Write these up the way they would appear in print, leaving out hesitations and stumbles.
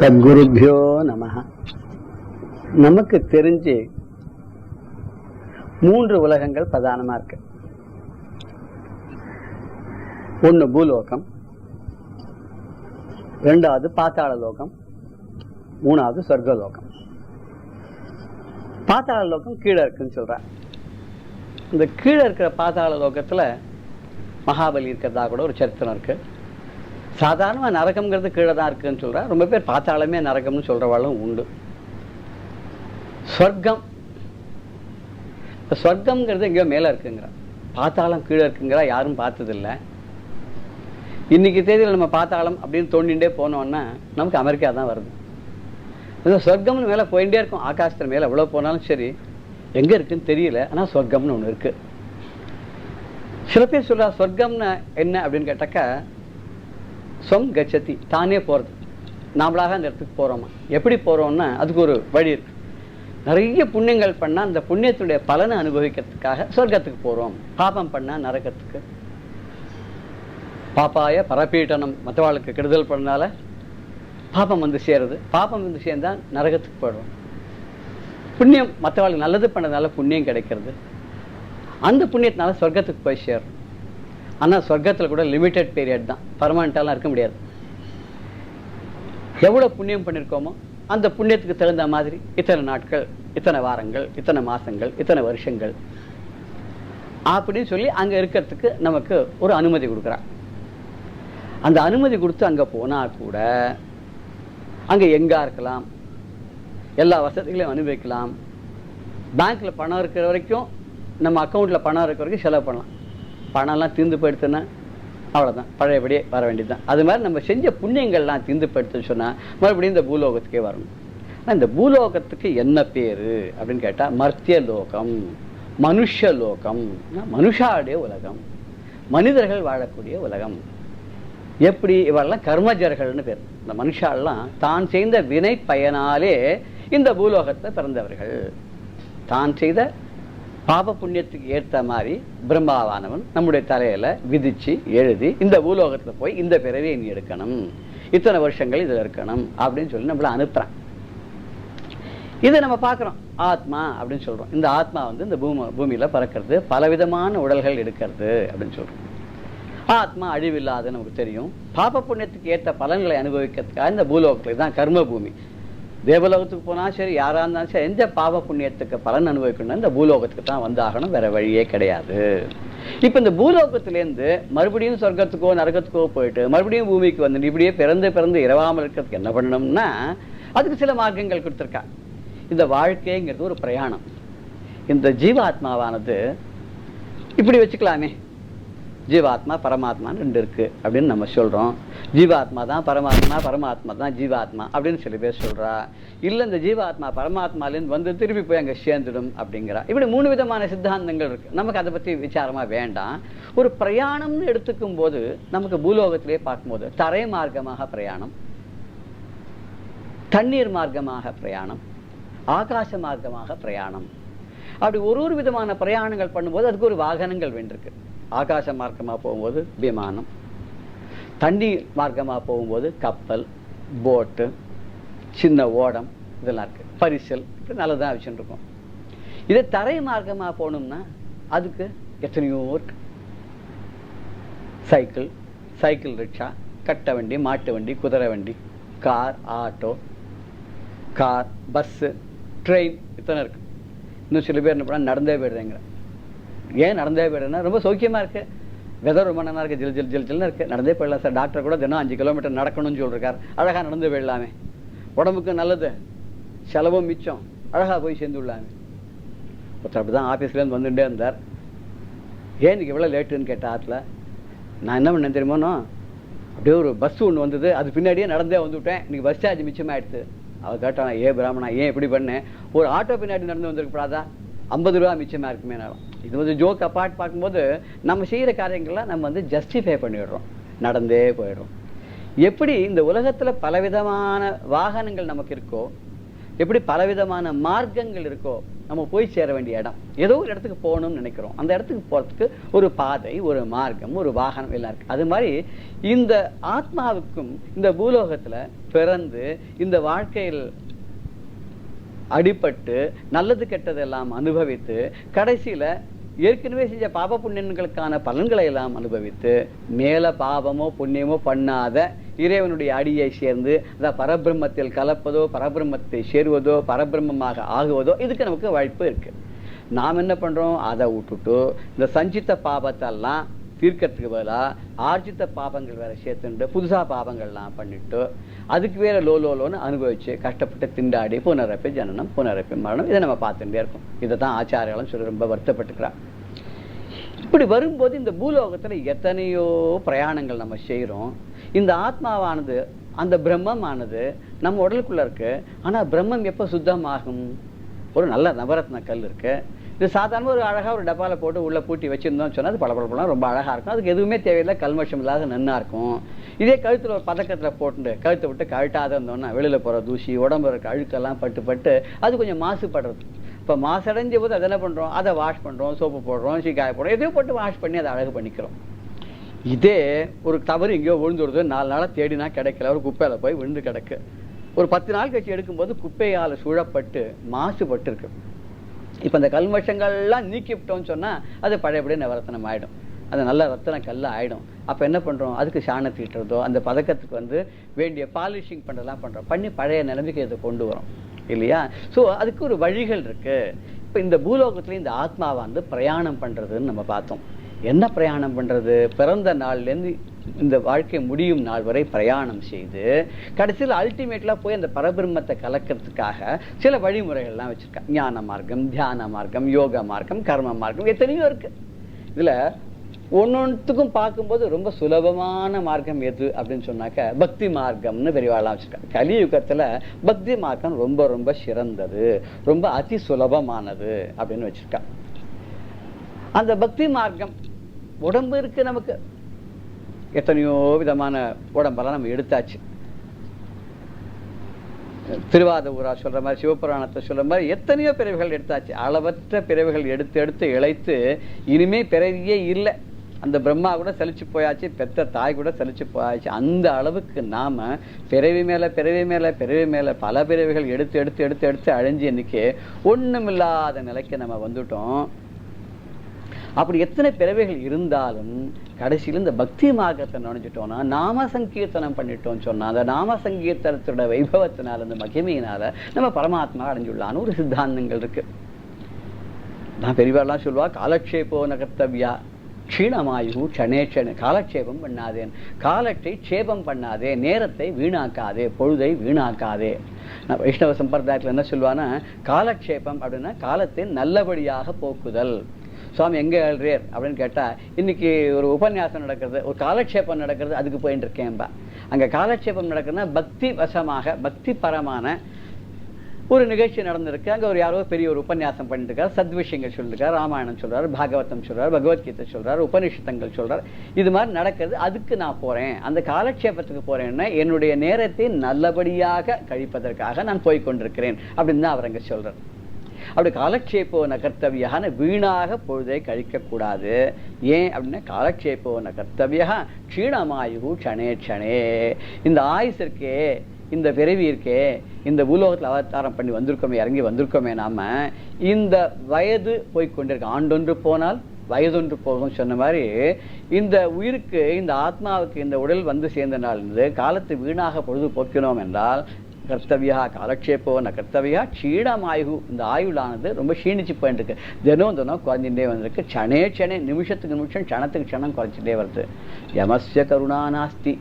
சத்குருபியோ நமஹ. நமக்கு தெரிஞ்சு 3 உலகங்கள் பிரதானமா இருக்கு. ஒண்ணு பூலோகம், ரெண்டாவது பாத்தாள லோகம், மூணாவது சொர்க்கலோகம். பாத்தாள லோகம் கீழே இருக்குன்னு சொல்ற. இந்த கீழே இருக்கிற பாத்தாள லோகத்துல மகாபலி இருக்கிறதா கூட ஒரு சரித்திரம் இருக்கு. சாதாரணமா நரகம்ங்கிறது கீழே தான் இருக்குன்னு சொல்ற. ரொம்ப பேர் பாத்தாளமே நரகம்னு சொல்றவாளும் உண்டு. சொர்க்கம், சொர்க்கம்ங்கிறது எங்கேயோ மேல இருக்குங்கிற, பாத்தாளம் கீழே இருக்குங்கிற யாரும் பார்த்தது இல்லை. இன்னைக்கு தேதியில் நம்ம பாத்தாளம் அப்படின்னு தோண்டிகிட்டே போனோம்னா நமக்கு அமெரிக்கா தான் வருது. சொர்க்கம்னு மேலே போயிட்டே இருக்கும். ஆகாசத்துல மேலே எவ்வளோ போனாலும் சரி, எங்க இருக்குன்னு தெரியல. ஆனால் சொர்க்கம்னு ஒன்று இருக்கு. சில பேர் சொல்றா சொர்க்கம்னு என்ன அப்படின்னு கேட்டாக்கா, சொம் கச்சதி, தானே போறது, நாமளாக அந்த இடத்துக்கு போறோமா. எப்படி போறோம்னா அதுக்கு ஒரு வழி இருக்கு. நிறைய புண்ணியங்கள் பண்ணா அந்த புண்ணியத்துடைய பலனை அனுபவிக்கிறதுக்காக சொர்க்கத்துக்கு போறோம். பாபம் பண்ணா நரகத்துக்கு. பாப்பாய பரப்பீட்டனம், மற்றவாளுக்கு கெடுதல் பண்ணால பாபம் வந்து சேருது. பாபம் வந்து சேர்ந்தா நரகத்துக்கு போயிடும். புண்ணியம் மற்றவாளுக்கு நல்லது பண்ணதுனால புண்ணியம் கிடைக்கிறது. அந்த புண்ணியத்தினால சொர்க்கத்துக்கு போய் சேரும். ஆனால் சொர்க்கத்தில் கூட லிமிட்டட் பீரியட் தான், பர்மனெண்ட்டாலாம் இருக்க முடியாது. எவ்வளோ புண்ணியம் பண்ணியிருக்கோமோ அந்த புண்ணியத்துக்கு தகுந்த மாதிரி இத்தனை நாட்கள், இத்தனை வாரங்கள், இத்தனை மாசங்கள், இத்தனை வருஷங்கள் அப்படின்னு சொல்லி அங்கே இருக்கிறதுக்கு நமக்கு ஒரு அனுமதி கொடுக்குறான். அந்த அனுமதி கொடுத்து அங்கே போனால் கூட அங்கே எங்கா இருக்கலாம், எல்லா வசதிகளையும் அனுபவிக்கலாம். பேங்க்ல பணம் இருக்கிற வரைக்கும், நம்ம அக்கௌண்ட்ல பணம் இருக்கிற வரைக்கும் செலவு பண்ணலாம். பணம்லாம் தீர்ந்து போயிடுத்துன்னா அவ்வளோதான், பழையபடியே வர வேண்டியதுதான். அது மாதிரி நம்ம செஞ்ச புண்ணியங்கள்லாம் தீர்ந்து போயிடுத்துன்னு சொன்னால் மறுபடியும் இந்த பூலோகத்துக்கே வரணும். ஆனால் இந்த பூலோகத்துக்கு என்ன பேர் அப்படின்னு கேட்டால் மர்த்திய லோகம், மனுஷலோகம், மனுஷாடைய உலகம், மனிதர்கள் வாழக்கூடிய உலகம். எப்படி இவரெல்லாம் கர்மஜர்கள்னு பேர். இந்த மனுஷாலாம் தான் செய்த வினை பயனாலே இந்த பூலோகத்தை பிறந்தவர்கள். தான் செய்த பாப புண்ணியத்துக்கு ஏற்ற மாதிரி பிரம்மாவானவன் நம்முடைய தலையில விதிச்சு எழுதி இந்த பூலோகத்துல போய் இந்த பிறவியை நீ எடுக்கணும், இத்தனை வருஷங்கள் இதுல இருக்கணும் அப்படின்னு சொல்லி நம்மள அனுப்புறான். இதை நம்ம பார்க்கிறோம், ஆத்மா அப்படின்னு சொல்றோம். இந்த ஆத்மா வந்து இந்த பூமியில பறக்கிறது, பலவிதமான உடல்கள் எடுக்கிறது அப்படின்னு சொல்றோம். ஆத்மா அழிவில்லாத நமக்கு தெரியும். பாப புண்ணியத்துக்கு ஏற்ற பலன்களை அனுபவிக்கிறதுக்காக இந்த பூலோகத்துல தான் கர்ம பூமி. தேவலோகத்துக்கு போனா சரி, யாரா இருந்தாலும் சரி, எந்த பாவ புண்ணியத்துக்கு பலன் அனுபவிக்கணும் இந்த பூலோகத்துக்கு தான் வந்தாகணும், வேற வழியே கிடையாது. இப்ப இந்த பூலோகத்திலேருந்து மறுபடியும் சொர்க்கத்துக்கோ நரகத்துக்கோ போயிட்டு மறுபடியும் பூமிக்கு வந்து இப்படியே பிறந்து பிறந்து இரவாமல் இருக்கிறதுக்கு என்ன பண்ணணும்னா அதுக்கு சில மார்க்கங்கள் கொடுத்துருக்கா. இந்த வாழ்க்கைங்கிறது ஒரு பிரயாணம். இந்த ஜீவாத்மாவானது இப்படி வச்சுக்கலாமே, ஜீவாத்மா பரமாத்மான்னு 2 இருக்கு அப்படின்னு நம்ம சொல்றோம். ஜீவாத்மா தான் பரமாத்மா, பரமாத்மா தான் ஜீவாத்மா அப்படின்னு சில பேர் சொல்றா. இல்ல இந்த ஜீவாத்மா பரமாத்மாலேருந்து வந்து திருப்பி போய் அங்க சேர்ந்துடும் அப்படிங்கிறா. இப்படி 3 விதமான சித்தாந்தங்கள் இருக்கு. நமக்கு அதை பத்தி விசாரமா வேண்டாம். ஒரு பிரயாணம்னு எடுத்துக்கும் போது நமக்கு பூலோகத்திலே பார்க்கும்போது தரை மார்க்கமாக பிரயாணம், தண்ணீர் மார்க்கமாக பிரயாணம், ஆகாச மார்க்கமாக பிரயாணம், அப்படி ஒரு விதமான பிரயாணங்கள் பண்ணும்போது அதுக்கு ஒரு வாகனங்கள் வேண்டியிருக்கு. ஆகாச மார்க்கமாக போகும்போது விமானம், தண்ணீர் மார்க்கமாக போகும்போது கப்பல், போட்டு, சின்ன ஓடம், இதெல்லாம் இருக்கு. பரிசல், இப்படி நல்லதாக வச்சுட்டு இருக்கோம். இதே தரை மார்க்கமாக போகணும்னா அதுக்கு எத்தனையோ இருக்கு. சைக்கிள், சைக்கிள் ரிக்ஷா, கட்ட வண்டி, மாட்டு வண்டி, குதிரை வண்டி, car, auto, car, bus, train, இத்தனை இருக்கு. இன்னும் சில பேர் என்ன பண்ணால் நடந்தே போயிடுறேங்கிற. ஏன் நடந்தே போயிடுறேன்னா ரொம்ப சௌக்கியமா இருக்கு, வெதர் ரொம்ப நல்லா இருக்கு, ஜில் ஜில் ஜில் ஜில்னு இருக்கு, நடந்தே போயிடலாம் சார். டாக்டர் கூட தினம் 5 கிலோமீட்டர் நடக்கணும்னு சொல்லிருக்காரு. அழகா நடந்து போயிடலாமே, உடம்புக்கு நல்லது, செலவும் மிச்சம், அழகா போய் சேர்ந்து விடலாமே. ஒருத்தர் அப்படிதான் ஆஃபீஸ்லேருந்து வந்துட்டே இருந்தார். ஏன் இன்னைக்கு எவ்வளோ லேட்டுன்னு கேட்ட ஆற்றுல. நான் என்ன பண்ணேன் தெரியுமோனோ, அப்படியே ஒரு பஸ் ஒன்று வந்தது, அது பின்னாடியே நடந்தே வந்துவிட்டேன், இன்னைக்கு பஸ் சார்ஜ் மிச்சமாயிடுது. அவர் கேட்டான், ஏ பிராமணா ஏன் இப்படி பண்ணேன், ஒரு ஆட்டோ பின்னாடி நடந்து வந்திருக்கப்படாதா, 50 ரூபா மிச்சமா இருக்குமே. இது வந்து ஜோக் அப்பார்ட் பார்க்கும்போது நம்ம செய்கிற காரியங்கள்லாம் நம்ம வந்து ஜஸ்டிஃபை பண்ணிடுறோம், நடந்தே போயிடுறோம். எப்படி இந்த உலகத்தில் பலவிதமான வாகனங்கள் நமக்கு இருக்கோ, எப்படி பலவிதமான மார்க்கங்கள் இருக்கோ, நம்ம போய் சேர வேண்டிய இடம், ஏதோ ஒரு இடத்துக்கு போகணும்னு நினைக்கிறோம், அந்த இடத்துக்கு போறதுக்கு ஒரு பாதை, ஒரு மார்க்கம், ஒரு வாகனம் எல்லாம் இருக்கு. அது மாதிரி இந்த ஆத்மாவுக்கும் இந்த பூலோகத்துல பிறந்து இந்த வாழ்க்கையில் அடிபட்டு நல்லது கெட்டதெல்லாம் அனுபவித்து கடைசியில ஏற்கனவே செஞ்ச பாப புண்ணியங்களுக்கான பலன்களை எல்லாம் அனுபவித்து மேல பாவமோ புண்ணியமோ பண்ணாத இறைவனுடைய அடியை சேர்ந்து அதாவது பரபிரம்மத்தில் கலப்பதோ, பரபிரம்மத்தை சேருவதோ, பரபிரம்மமாக ஆகுவதோ இதுக்கு நமக்கு வாய்ப்பு இருக்கு. நாம் என்ன பண்றோம்? அதை விட்டுட்டு இந்த சஞ்சித்த பாபத்தெல்லாம் தீர்க்கறதுக்கு பதிலாக ஆர்ஜித்த பாபங்கள் வேற சேர்த்துட்டு புதுசா பாபங்கள்லாம் பண்ணிட்டு அதுக்கு வேற லோலோன்னு அனுபவிச்சு கஷ்டப்பட்டு திண்டாடி புனரப்பி ஜனனம், புனரப்பி மரணம், இதை நம்ம பார்த்துட்டே இருக்கோம். இதை தான் ஆச்சாரியாலும் சொல்லி ரொம்ப வருத்தப்பட்டுக்கிறார். இப்படி வரும்போது இந்த பூலோகத்துல எத்தனையோ பிரயாணங்கள் நம்ம செய்யறோம். இந்த ஆத்மாவானது, அந்த பிரம்மமானது நம்ம உடலுக்குள்ள இருக்கு. ஆனா பிரம்மம் எப்ப சுத்தமாகும்? ஒரு நல்ல நவரத்ன கல் இருக்கு, இது சாதாரண ஒரு அழகா ஒரு டப்பால போட்டு உள்ள பூட்டி வச்சிருந்தோம்னு சொன்னா அது பளபளப்பெல்லாம் ரொம்ப அழகா இருக்கும், அதுக்கு எதுவுமே தேவையில்லை, கல்மஷம் இல்லாத நன்னா இருக்கும். இதே கழுத்துல ஒரு பதக்கத்துல போட்டு கழுத்தை விட்டு கழட்டாத இருந்தோம்னா வெளியில போற தூசி, உடம்பு இருக்க அழுக்கெல்லாம் பட்டு பட்டு அது கொஞ்சம் மாசுபடுறது. இப்போ மாசடைஞ்ச போது அதை என்ன பண்றோம்? அதை வாஷ் பண்றோம், சோப்பு போடுறோம், சீக்காய போடுறோம், எதையோ போட்டு வாஷ் பண்ணி அதை அழகு பண்ணிக்கிறோம். இதே ஒரு தவறு எங்கேயோ விழுந்துடுது, 4 நாளா தேடினா கிடைக்கல, ஒரு குப்பையில போய் விழுந்து கிடக்கு, ஒரு 10 நாள் கழிச்சு எடுக்கும்போது குப்பையால சூழப்பட்டு மாசுபட்டு இருக்கு. இப்ப இந்த கல்மஷங்கள்லாம் நீக்கிவிட்டோம்னு சொன்னா அது பழையபடி நவரத்தனம் ஆயிடும், அது நல்ல ரத்தன கல்ல ஆயிடும். அப்ப என்ன பண்றோம்? அதுக்கு சாணம் தீட்டுறதோ, அந்த பதக்கத்துக்கு வேண்டிய பாலிஷிங் பண்றதெல்லாம் பண்றோம், பண்ணி பழைய நிலைமைக்கு இதை கொண்டு வரோம் இல்லையா? ஸோ அதுக்கு ஒரு வழிகள் இருக்கு. இப்ப இந்த பூலோகத்துல இந்த ஆத்மாவை பிரயாணம் பண்றதுன்னு நம்ம பார்த்தோம். என்ன பிரயாணம் பண்றது? பிறந்த நாள்லேருந்து இந்த வாழ்க்கை முடியும் நாள் வரை பிரயாணம் செய்து கடைசியில் அல்டிமேட்லா போய் அந்த பரபிரம்மத்தை கலக்கிறதுக்காக சில வழிமுறைகள்லாம் வச்சிருக்கா. ஞான மார்க்கம், தியான மார்க்கம், யோக மார்க்கம், கர்ம மார்க்கம், எத்தனையோ இருக்கு. இதுல ஒன்னொன்னுத்துக்கும் பார்க்கும்போது ரொம்ப சுலபமான மார்க்கம் எது அப்படின்னு சொன்னாக்க பக்தி மார்க்கம்னு பெரியவாள்லாம் வச்சிருக்காங்க. கலியுகத்துல பக்தி மார்க்கம் ரொம்ப ரொம்ப சிறந்தது, ரொம்ப அதி சுலபமானது அப்படின்னு வச்சிருக்கா. அந்த பக்தி மார்க்கம், உடம்பு இருக்கு நமக்கு, எத்தனையோ விதமான உடம்பெல்லாம் நம்ம எடுத்தாச்சு. திருவாதூரா சொல்ற மாதிரி, சிவபுராணத்தை சொல்ற மாதிரி எத்தனையோ பிறவிகள் எடுத்தாச்சு. அளவற்ற பிறவிகள் எடுத்து எடுத்து இழைத்து இனிமே பிறவியே இல்லை. அந்த பிரம்மா கூட சலிச்சு போயாச்சு, பெத்த தாய் கூட சலிச்சு போயாச்சு. அந்த அளவுக்கு நாம பிறவி மேல பிறவி மேல பிறவி மேல பல பிறவிகள் எடுத்து எடுத்து எடுத்து எடுத்து அழிஞ்சு இன்னைக்கு ஒண்ணுமில்லாத நிலைக்கு நம்ம வந்துட்டோம். அப்படி எத்தனை பிறவைகள் இருந்தாலும் கடைசியில் இந்த பக்தி மார்க்கத்தை நுழைஞ்சிட்டோம்னா, நாம சங்கீர்த்தனம் பண்ணிட்டோம்னு சொன்னா அந்த நாம சங்கீர்த்தனத்தோட வைபவத்தினால, அந்த மகிமையினால நம்ம பரமாத்மா அடைஞ்சுள்ளான்னு ஒரு சித்தாந்தங்கள் இருக்கு. நான் பெரியவாள்லாம் சொல்லுவா, காலக்ஷேபோ நகர்த்தவியா க்ஷீணமாயு க்ஷணே காலக்ஷேபம் பண்ணாதேன், காலத்தை க்ஷேபம் பண்ணாதே, நேரத்தை வீணாக்காதே, பொழுதை வீணாக்காதே. நான் வைஷ்ணவ சம்பிரதாயத்தில் என்ன சொல்லுவான்னா, காலக்ஷேபம் அப்படின்னா காலத்தை நல்லபடியாக போக்குதல். சுவாமி எங்க எழுறேர் அப்படின்னு கேட்டா, இன்னைக்கு ஒரு உபன்யாசம் நடக்கிறது, ஒரு காலக்ஷேபம் நடக்கிறது, அதுக்கு போயிட்டு இருக்கேன்பா. அங்க காலக்ஷேபம் நடக்குதுன்னா பக்தி வசமாக பக்தி பரமான ஒரு நிகழ்ச்சி நடந்திருக்கு. அங்க ஒரு யாரோ பெரிய ஒரு உபன்யாசம் பண்ணிட்டு இருக்காரு, சத்விஷயங்கள் சொல்லிருக்காரு, ராமாயணம் சொல்றாரு, பாகவதம் சொல்றாரு, பகவத்கீதை சொல்றாரு, உபனிஷத்தங்கள் சொல்றாரு, இது மாதிரி நடக்கிறது, அதுக்கு நான் போறேன், அந்த காலக்ஷேபத்துக்கு போறேன்னா என்னுடைய நேரத்தை நல்லபடியாக கழிப்பதற்காக நான் போய்கொண்டிருக்கிறேன் அப்படின்னு தான் அவர் அங்க சொல்றாரு. அப்படி காலக்ஷேபோ நகர்த்தவியான வீணாக பொழுதை கழிக்க கூடாது. ஏன் அப்படின்னா, காலக்ஷேபோ நகர்த்தவியா க்ஷீணமாயு க்ஷணே க்ஷணே. இந்த ஆயுஸ் இருக்கே, இந்த பிறவி இருக்கே, இந்த பூலோகத்தில் அவதாரம் பண்ணி வந்திருக்கோமே, இறங்கி வந்திருக்கோமே, நாம இந்த வயது போய்கொண்டிருக்க, ஆண்டொன்று போனால் வயதொன்று போகும் சொன்ன மாதிரி, இந்த உயிருக்கு, இந்த ஆத்மாவுக்கு இந்த உடல் சேர்ந்த நாள் இருந்து காலத்தை வீணாக பொழுது போக்கினோம் என்றால் கர்த்தவியா காலக்ஷேபோ ந கர்த்தவியா க்ஷீணமாயு. இந்த ஆயுளானது ரொம்ப க்ஷீணிச்சு போயிட்டு இருக்கு, தினம் தினம் குறைஞ்சுட்டே வந்திருக்கு. க்ஷணே க்ஷணே, நிமிஷத்துக்கு நிமிஷம், க்ஷணத்துக்கு க்ஷணம் குறைஞ்சிட்டே வருது. யமஸ்ய கருணா நாஸ்தி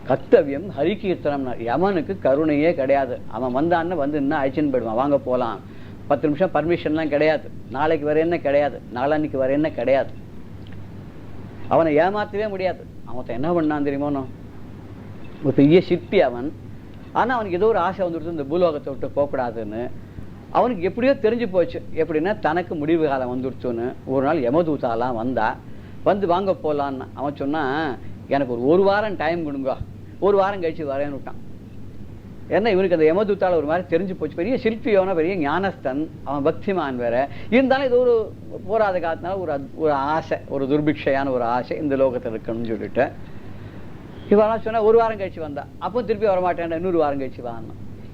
கர்த்தவியம் ஹரிகீர்த்தனம். யமனுக்கு கருணையே கிடையாது. அவன் வந்தான்னு இன்னும் அழிச்சுன்னு போயிடுவான், வாங்க போகலாம், 10 நிமிஷம் பர்மிஷன்லாம் கிடையாது, நாளைக்கு வர என்ன கிடையாது, நாளான்னைக்கு வர என்ன கிடையாது. அவனை ஏமாற்றவே முடியாது. அவன் என்ன பண்ணான் தெரியுமோ, ஒரு பெரிய சிற்பி அவன். ஆனால் அவனுக்கு ஏதோ ஒரு ஆசை வந்துடுது, இந்த பூலோகத்தை விட்டு போகக்கூடாதுன்னு. அவனுக்கு எப்படியோ தெரிஞ்சு போச்சு. எப்படின்னா, தனக்கு முடிவு காலம் வந்துடுச்சுன்னு. ஒரு நாள் யமதூதாலாம் வந்து வாங்க போகலான்னு அவன் சொன்னான், எனக்கு ஒரு வாரம் டைம் கொடுங்க, 1 வாரம் கழிச்சு வரேன்னு விட்டான். ஏன்னா இவனுக்கு அந்த யமதூத்தால் ஒரு மாதிரி தெரிஞ்சு போச்சு. பெரிய சிற்பியோன பெரிய ஞானஸ்தன், அவன் பக்திமான் வேற. இருந்தாலும் இது ஒரு போராத காலத்தினால ஒரு ஆசை, ஒரு துர்பிக்ஷையான ஒரு ஆசை இந்த லோகத்தில் இருக்கணும்னு சொல்லிட்டு இவெல்லாம் சொன்னா ஒரு வாரம் கழிச்சு வந்தா. அப்போ திருப்பி வரமாட்டேன், இன்னொரு வாரம் கழிச்சு வாங்க.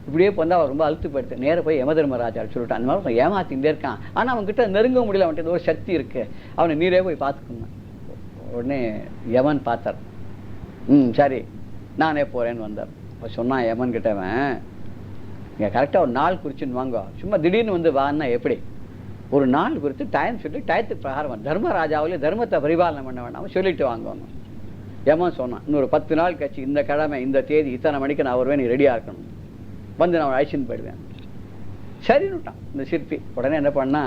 இப்படியே வந்து அவன் ரொம்ப அழுத்துப்படுத்து நேர போய் யமதர்மராஜா சொல்லிட்டான். அந்த மாதிரி ஏமாத்திட்டே இருக்கான், ஆனால் அவன்கிட்ட நெருங்க முடியல, அவன்கிட்ட ஒரு சக்தி இருக்கு, அவனை நீரே போய் பார்த்துக்கணும். உடனே யமன் பார்த்தார். சரி நானே போறேன்னு வந்தார். அவன் சொன்னான் யமன் கிட்டவன், இங்கே கரெக்டாக ஒரு நாள் குறிச்சுன்னு வாங்க, சும்மா திடீர்னு வந்து வான்னா எப்படி? ஒரு நாள் குறித்து டைம் சொல்லி டயத்துக்கு பிரகாரம் தர்மராஜாவிலே தர்மத்தை பரிபாலனை பண்ண வேண்டாம் சொல்லிட்டு வாங்குவாங்க. யமன் சொன்னான், இன்னொரு 10 நாள் கழிச்சு இந்த கிழமை இந்த தேதி இத்தனை மணிக்கு நான் வருவேன், நீ ரெடியாக இருக்கணும், வந்து நான் அழைச்சின்னு போயிடுவேன். சரின்னுட்டான் இந்த சிற்பி. உடனே என்ன பண்ணா,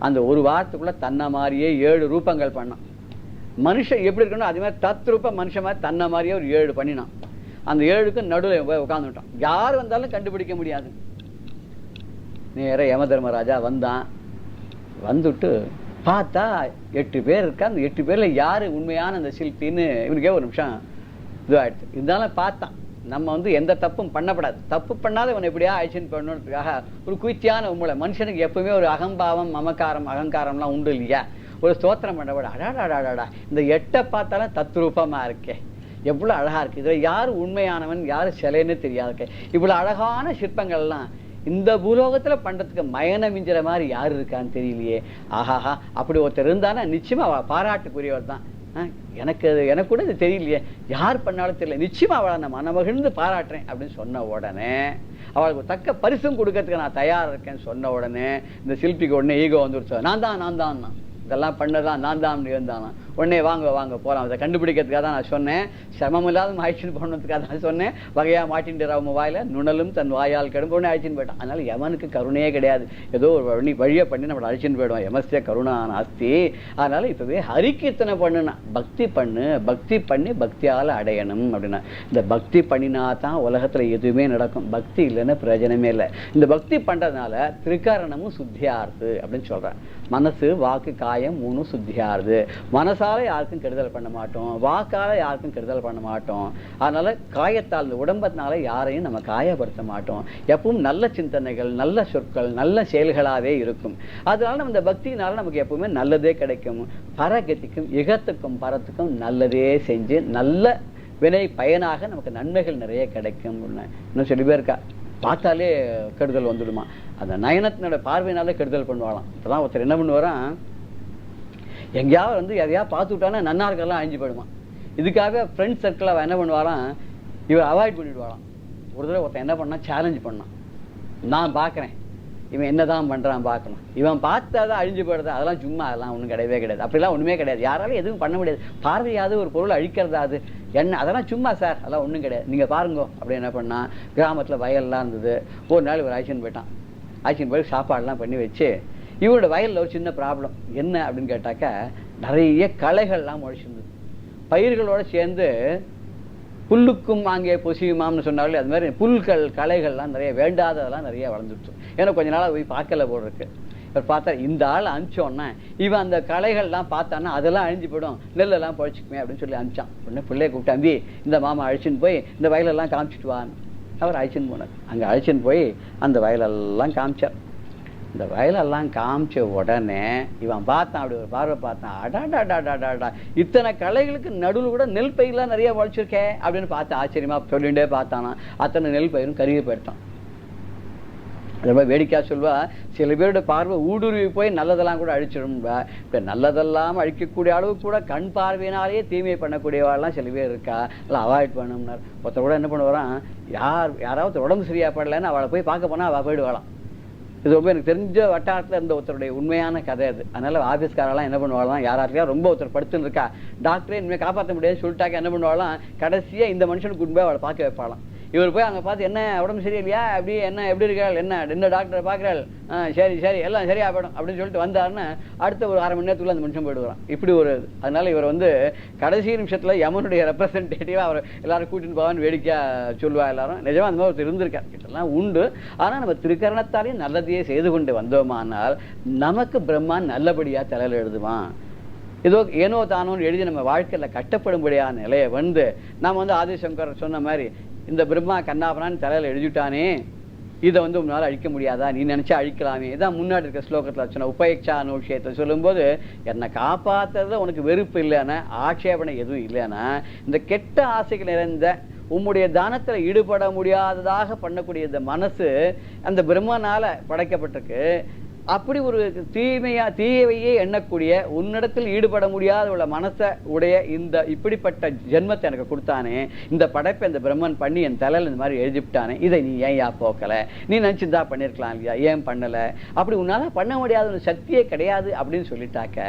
அந்த ஒரு வாரத்துக்குள்ள தன்னை மாதிரியே 7 ரூபங்கள் பண்ணான். மனுஷன் எப்படி இருக்கணும் அதே மாதிரி தத்ரூபம் மனுஷன் மாதிரி தன்னை மாதிரியே ஒரு 7 பண்ணினான். அந்த 7க்கும் நடுவில் போய் உட்காந்துட்டான். யார் வந்தாலும் கண்டுபிடிக்க முடியாது. நேர யமதர்மராஜா வந்தான். வந்துட்டு பார்த்தா 8 பேர் இருக்கா. அந்த 8 பேர்ல யாரு உண்மையான அந்த சிற்பின்னு இவனுக்கே ஒரு நிமிஷம் இதுவாயிடுச்சு. இருந்தாலும் பார்த்தான், நம்ம வந்து எந்த தப்பும் பண்ணப்படாது, தப்பு பண்ணாத இவன் எப்படியா ஆயிடுச்சுன்னு பண்ணணுன்றதுக்காக ஒரு குயித்தியான உண்மை. மனுஷனுக்கு எப்பவுமே ஒரு அகம்பாவம் மமக்காரம் அகங்காரம்லாம் உண்டு இல்லையா? ஒரு ஸ்தோத்திரம் பண்ணப்பட அடாடாடாடா இந்த 8 பார்த்தாலும் தத்ரூபமா இருக்கே, எவ்வளோ அழகா இருக்கு, இதுல யாரு உண்மையானவன் யாரு சிலைன்னு தெரியாது. இவ்வளவு அழகான சிற்பங்கள்லாம் இந்த பூலோகத்துல பண்றதுக்கு மயன மிஞ்சிற மாதிரி யாரு இருக்கான்னு தெரியலையே. ஆஹாஹா, அப்படி ஒருத்தர் இருந்தானா நிச்சயமா பாராட்டுக்குரியவர் தான். எனக்கு கூட இது தெரியலையே, யார் பண்ணாலும் தெரியல, நிச்சயமா அவளை நான் மனமகிழ்ந்து பாராட்டுறேன் அப்படின்னு சொன்ன உடனே, அவளுக்கு தக்க பரிசும் கொடுக்கறதுக்கு நான் தயாரா இருக்கேன்னு சொன்ன உடனே இந்த சிற்பிக்கு உடனே ஈகோ வந்துருச்சு. நான் தான் இதெல்லாம் பண்ணதான் நான் தான் இருந்தானா. உடனே வாங்க வாங்க போகலாம், அதை கண்டுபிடிக்கிறதுக்காக தான் நான் சொன்னேன், சிரமம் இல்லாத ஆயிடுச்சுன்னு போனதுக்காக தான் சொன்னேன். வகையா மாட்டின்ட்டு அவன் வாயில நுணலும் தன் வாயால் கடும் உடனே அழிச்சுன்னு போயிட்டான். அதனால யமனுக்கு கருணையே கிடையாது, ஏதோ ஒரு வழியை பண்ணி நம்மளை அழிச்சுன்னு போயிடுவான். யமஸ்ய கருணா நாஸ்தி. அதனால இப்பவே ஹரிகீர்த்தனை பண்ணுனா, பக்தி பண்ணி பக்தியால அடையணும் அப்படின்னா. இந்த பக்தி பண்ணினா தான் உலகத்துல எதுவுமே நடக்கும், பக்தி இல்லைன்னா பிரயோஜனமே இல்லை. இந்த பக்தி பண்றதுனால திரிகரணமும் சுத்தியாருது அப்படின்னு சொல்றேன். மனசு வாக்கு காயம் 3 சுத்தியாருது. மனசால யாருக்கும் கெடுதல் பண்ண மாட்டோம், வாக்கால யாருக்கும் கெடுதல் பண்ண மாட்டோம். அதனால காயத்தால் இந்த உடம்பத்தினால யாரையும் நம்ம காயப்படுத்த மாட்டோம். எப்பவும் நல்ல சிந்தனைகள் நல்ல சொற்கள் நல்ல செயல்களாவே இருக்கும். அதனால நம்ம இந்த பக்தியினால நமக்கு எப்பவுமே நல்லதே கிடைக்கும். பரகதிக்கும் இகத்துக்கும் பரத்துக்கும் நல்லதே செஞ்சு நல்ல வினை பயனாக நமக்கு நன்மைகள் நிறைய கிடைக்கும். இன்னும் சொல்லி இருக்கா, பார்த்தாலே கெடுதல் வந்துடுமா, அந்த நயனத்தினோட பார்வையினாலே கெடுதல் பண்ணுவாளாம். இப்பதான் ஒருத்தர் என்ன பண்ணுவாராம், எங்கேயாவது வந்து எதையாவது பார்த்து விட்டானா நன்னா இருக்கலாம் அழிஞ்சு போயிடுமா. இதுக்காக ஃப்ரெண்ட்ஸ் சர்க்கிள் அவன் என்ன பண்ணுவாராம், இவர் அவாய்ட் பண்ணிவிடுவாளாம். ஒரு தடவை ஒருத்தன் என்ன பண்ணான், சேலஞ்ச் பண்ணான், நான் பார்க்குறேன் இவன் என்னதான் பண்றான் பார்க்கணும், இவன் பார்த்தாதான் அழிஞ்சு போயிடுது, அதெல்லாம் சும்மா, அதெல்லாம் ஒன்றும் கிடையவே கிடையாது, அப்படிலாம் ஒன்றுமே கிடையாது, யாராலும் எதுவும் பண்ண முடியாது, பார்வையாவது ஒரு பொருள் அழிக்கிறதா அது என்ன, அதெல்லாம் சும்மா சார், அதெல்லாம் ஒன்றும் கிடையாது, நீங்கள் பாருங்கோ. அப்படி என்ன பண்ணா, கிராமத்தில் வயல்லாம் இருந்தது. ஒரு நாள் இவர் ஆக்சிடென்ட் போயிட்டான். ஆக்சிடென்ட் போய் சாப்பாடுலாம் பண்ணி வச்சு, இவரோட வயலில் ஒரு சின்ன ப்ராப்ளம் என்ன அப்படின்னு கேட்டாக்கா, நிறைய களைகள்லாம் முளைச்சிருந்தது. பயிர்களோடு சேர்ந்து புல்லுக்கும் அங்கே பொசியுமாம்னு சொன்னாலே அது மாதிரி புல்கள் களைகள்லாம் நிறைய வேண்டாததெல்லாம் நிறைய வளர்ந்துடுச்சு. ஏன்னா கொஞ்ச நாளாக போய் பார்க்கல போல் இருக்கு. இவர் பார்த்தா இந்த ஆள் அனுப்பிச்சோன்னா இவன் அந்த களைகள்லாம் பார்த்தான்னா அதெல்லாம் அழிஞ்சு போயிடும், நெல்லெல்லாம் பழிச்சுக்குமே அப்படின்னு சொல்லி அனுப்பிச்சான். உடனே பிள்ளைய கூப்பிட்டு, அம்பி இந்த மாமா அழிச்சுன்னு போய் இந்த வயலெல்லாம் காமிச்சிட்டு வான்னு அவர் அழிச்சுன்னு போனார். அங்கே அழிச்சுன்னு போய் அந்த வயலெல்லாம் காமிச்சார். இந்த வயலெல்லாம் காமிச்ச உடனே இவன் பார்த்தான், அப்படி ஒரு பார்வை பார்த்தான், அடாடாடாடாடாடா இத்தனை களைகளுக்கு நடுவில் கூட நெல் பயிரெலாம் நிறைய வளைச்சிருக்கே அப்படின்னு பார்த்து ஆச்சரியமா சொல்லிகிட்டே பார்த்தானா. அத்தனை நெல் பயிரும் கருகி போயிட்டான். ரொம்ப வேடிக்கையா சொல்வா, சில பேரோட பார்வை ஊடுருவி போய் நல்லதெல்லாம் கூட அழிச்சிடும்பா. இப்போ நல்லதெல்லாம் அழிக்கக்கூடிய அளவு கூட கண் பார்வையினாலேயே தீமையை பண்ணக்கூடியவாள்லாம் சில பேர் இருக்கா, இல்லை அவாய்ட் பண்ணணும்னார். ஒருத்தர் கூட என்ன பண்ணுவாரான், யாராவது உடம்பு சரியா படலைன்னு அவளை போய் பார்க்க போனால் அவள் போயிடுவாளாம். இது ரொம்ப எனக்கு தெரிஞ்ச வட்டாரத்தில் இருந்த ஒருத்தருடைய உண்மையான கதை அது. அதனால ஆஃபீஸ்காரெல்லாம் என்ன பண்ணுவாங்களாம், யாராருக்கையா ரொம்ப ஒருத்தர் படுத்துன்னு இருக்கா, டாக்டரே இனிமேல் காப்பாற்ற முடியாது சொல்லிட்டாக்க என்ன பண்ணுவாங்களாம், கடைசியாக இந்த மனுஷனுக்கு கொண்டு போய் அவளை பார்க்க வைப்பாளாம். இவர் போய் அங்கே பார்த்து, என்ன உடம்பு சரியில்லையா, அப்படி என்ன எப்படி இருக்காள், என்ன டாக்டரை பார்க்குறாள், சரி எல்லாம் சரியா போயிடும் அப்படின்னு சொல்லிட்டு வந்தாருன்னு அடுத்த ஒரு 1/2 மணி நேரத்துக்குள்ள அந்த மனுஷன் போயிடுவான். இப்படி ஒரு அதனால இவர் வந்து கடைசி நிமிஷத்தில் யமனுடைய ரெப்ரசன்டேட்டிவாக அவர் எல்லாரும் கூட்டின்னு போவான்னு வேடிக்கையாக சொல்லுவா. எல்லாரும் நிஜமாக அந்த மாதிரி ஒருத்தர் இருந்திருக்கார், கிட்டலாம் உண்டு. ஆனால் நம்ம திருக்கரணத்தாலேயும் நல்லதையே செய்து கொண்டு வந்தோமானால் நமக்கு பிரம்மான் நல்லபடியாக தலையில் எழுதுவான். ஏனோ தானோன்னு எழுதி நம்ம வாழ்க்கையில் கட்டப்படும்படியான நிலையை வந்து நம்ம வந்து ஆதிசங்கர் சொன்ன மாதிரி இந்த பிரம்மா கண்ணாபனான்னு தலையில எழுதிட்டானே, இதை வந்து உன்னால அழிக்க முடியாதா, நீ நினைச்சா அழிக்கலாமே. இதான் முன்னாடி இருக்க ஸ்லோகத்தில் சொன்ன உபயக்ஷா விஷயத்தை சொல்லும்போது, என்னை காப்பாத்துறதுல உனக்கு வெறுப்பு இல்லைன்னா, ஆட்சேபனை எதுவும் இல்லைன்னா, இந்த கெட்ட ஆசைகள் நிறைந்த உம்முடைய தானத்துல ஈடுபட முடியாததாக பண்ணக்கூடிய இந்த மனசு அந்த பிரம்மனால படைக்கப்பட்டிருக்கு. அப்படி ஒரு தீயவையே எண்ணக்கூடிய உன்னிடத்தில் ஈடுபட முடியாத உள்ள மனசை உடைய இந்த இப்படிப்பட்ட ஜென்மத்தை எனக்கு கொடுத்தானே, இந்த படைப்பை இந்த பிரம்மன் பண்ணி என் தலையில் இந்த மாதிரி எழுதிவிட்டானே, இதை நீ ஏன் போக்கலை, நீ நினச்சிருந்தா பண்ணியிருக்கலாம் இல்லையா, ஏன் பண்ணலை, அப்படி உன்னால பண்ண முடியாத ஒரு சக்தியே கிடையாது அப்படின்னு சொல்லிட்டாக்க,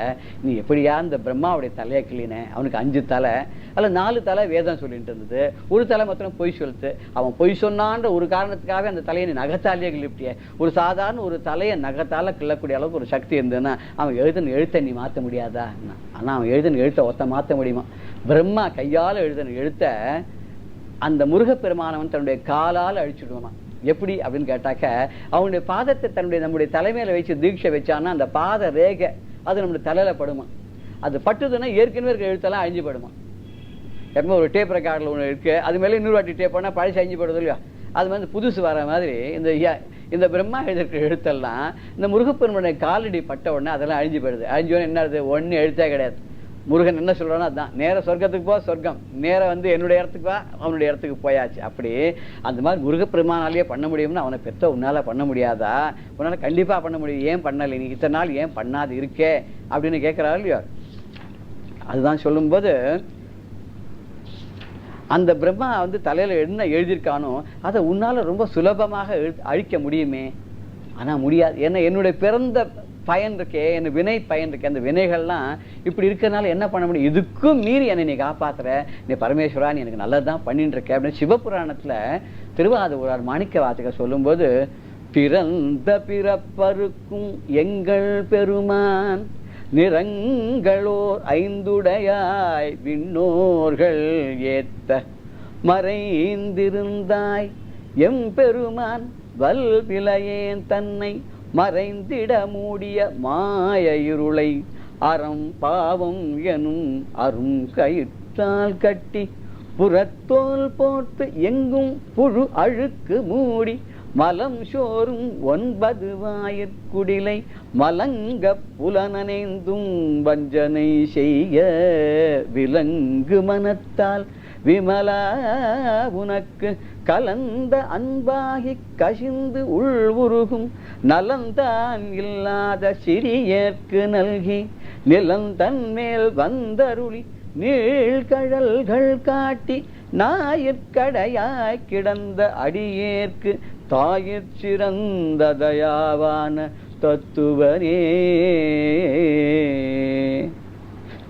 நீ எப்படியா இந்த பிரம்மாவுடைய தலையை கிளினே, அவனுக்கு 5 தலை அல்ல 4 தலை வேதம் சொல்லிட்டு இருந்தது, ஒரு தலை மாத்திரம் பொய் சொல்லுது. அவன் பொய் சொன்னான்ற ஒரு காரணத்துக்காக அந்த தலையை நீ நகத்தாலேயே கிழிப்பிட்டிய. ஒரு சாதாரண ஒரு தலையை நகத்தால கிள்ளக்கூடிய அளவுக்கு ஒரு சக்தி இருந்ததுன்னா அவன் எழுதின எழுத்தை நீ மாற்ற முடியாதா? ஆனா அவன் எழுதின எழுத்தை ஒத்த மாற்ற முடியுமா? பிரம்மா கையால் எழுதின எழுத்த அந்த முருகப்பெருமானவன் தன்னுடைய காலால் அழிச்சுடுவான். எப்படி அப்படின்னு கேட்டாக்க, அவனுடைய பாதத்தை நம்முடைய தலைமையில வச்சு தீட்சை வச்சான்னா அந்த பாத ரேகை அது நம்முடைய தலையில படுமா. அது பட்டுதுன்னா ஏற்கனவே இருக்க எழுத்தெல்லாம் அழிஞ்சு படுமா. எப்பவுமே ஒரு டேப் ரெக்கார்டில் ஒன்று இருக்கு, அது மேலே இன்னொரு வாட்டி டேப் பண்ணால் பழசு அழிஞ்சு படுது இல்லையா, அது வந்து புதுசு வர மாதிரி இந்த பிரம்மா எழுதிருக்கிற எழுத்தெல்லாம் இந்த முருகப்பெருமனுடைய காலடி பட்ட உடனே அதெல்லாம் அழிஞ்சு போயிடுது. அழிஞ்சு உடனே என்ன ஆகுது, ஒன்று எழுத்தே கிடையாது. முருகன் என்ன சொல்றானோ அதுதான், நேர சொர்க்கத்துக்கு போ சொர்க்கம், நேர வந்து என்னுடைய இடத்துக்கு வா அவனுடைய இடத்துக்கு போயாச்சு. அப்படி அந்த மாதிரி முருகப்பெருமானாலேயே பண்ண முடியும்னு அவனை பெற்ற உன்னால பண்ண முடியாதா? உன்னால கண்டிப்பா பண்ண முடியும், ஏன் பண்ணலை நீ இத்தனை நாள், ஏன் பண்ணாது இருக்கே அப்படின்னு கேட்கிறாரு இல்லையா. அதுதான் சொல்லும்போது அந்த பிரம்மா வந்து தலையில என்ன எழுதியிருக்கானோ அதை உன்னால ரொம்ப சுலபமாக அழிக்க முடியுமே. ஆனா முடியாது. ஏன்னா என்னுடைய பிறந்த பயன் இருக்கே, என் வினை பயன் இருக்கே, அந்த வினைகள்லாம் இப்படி இருக்கிறதுனால என்ன பண்ண முடியும், இதுக்கும் மீறி என்னை நீ காப்பாத்துற, நீ பரமேஸ்வரா நீ எனக்கு நல்லதுதான் பண்ணிட்டு இருக்க அப்படின்னு சிவபுராணத்துல திருவாதூரார் மாணிக்க வாசகர் சொல்லும்போது, பிறந்த பிறப்பருக்கும் எங்கள் பெருமான் நிறங்களோர் 5 விண்ணோர்கள் ஏத்த மறைந்திருந்தாய் எம்பெருமான் வல்விலையேன் தன்னை மறைந்திட மூடிய மாய இருளை அறம் பாவம் எனும் அரும் கயிற்றால் கட்டி புறத்தோல் போட்டு எங்கும் புழு அழுக்கு மூடி மலம் சோறும் 9 வாயிற்குடிலை மலங்க புலனனைந்தும் வஞ்சனை செய்ய விலங்கு மனத்தால் விமலா உனக்கு கலந்த அன்பாகி கசிந்து உள்வுருகும் நலந்தான் இல்லாத சிறியேற்கு நல்கி நிலந்தன் மேல் வந்தருளி நீழ்கழல்கள் காட்டி நாயிற்கடையாய் கிடந்த அடியேற்கு தாயிற் சிறந்த தயாவான தத்துவனே.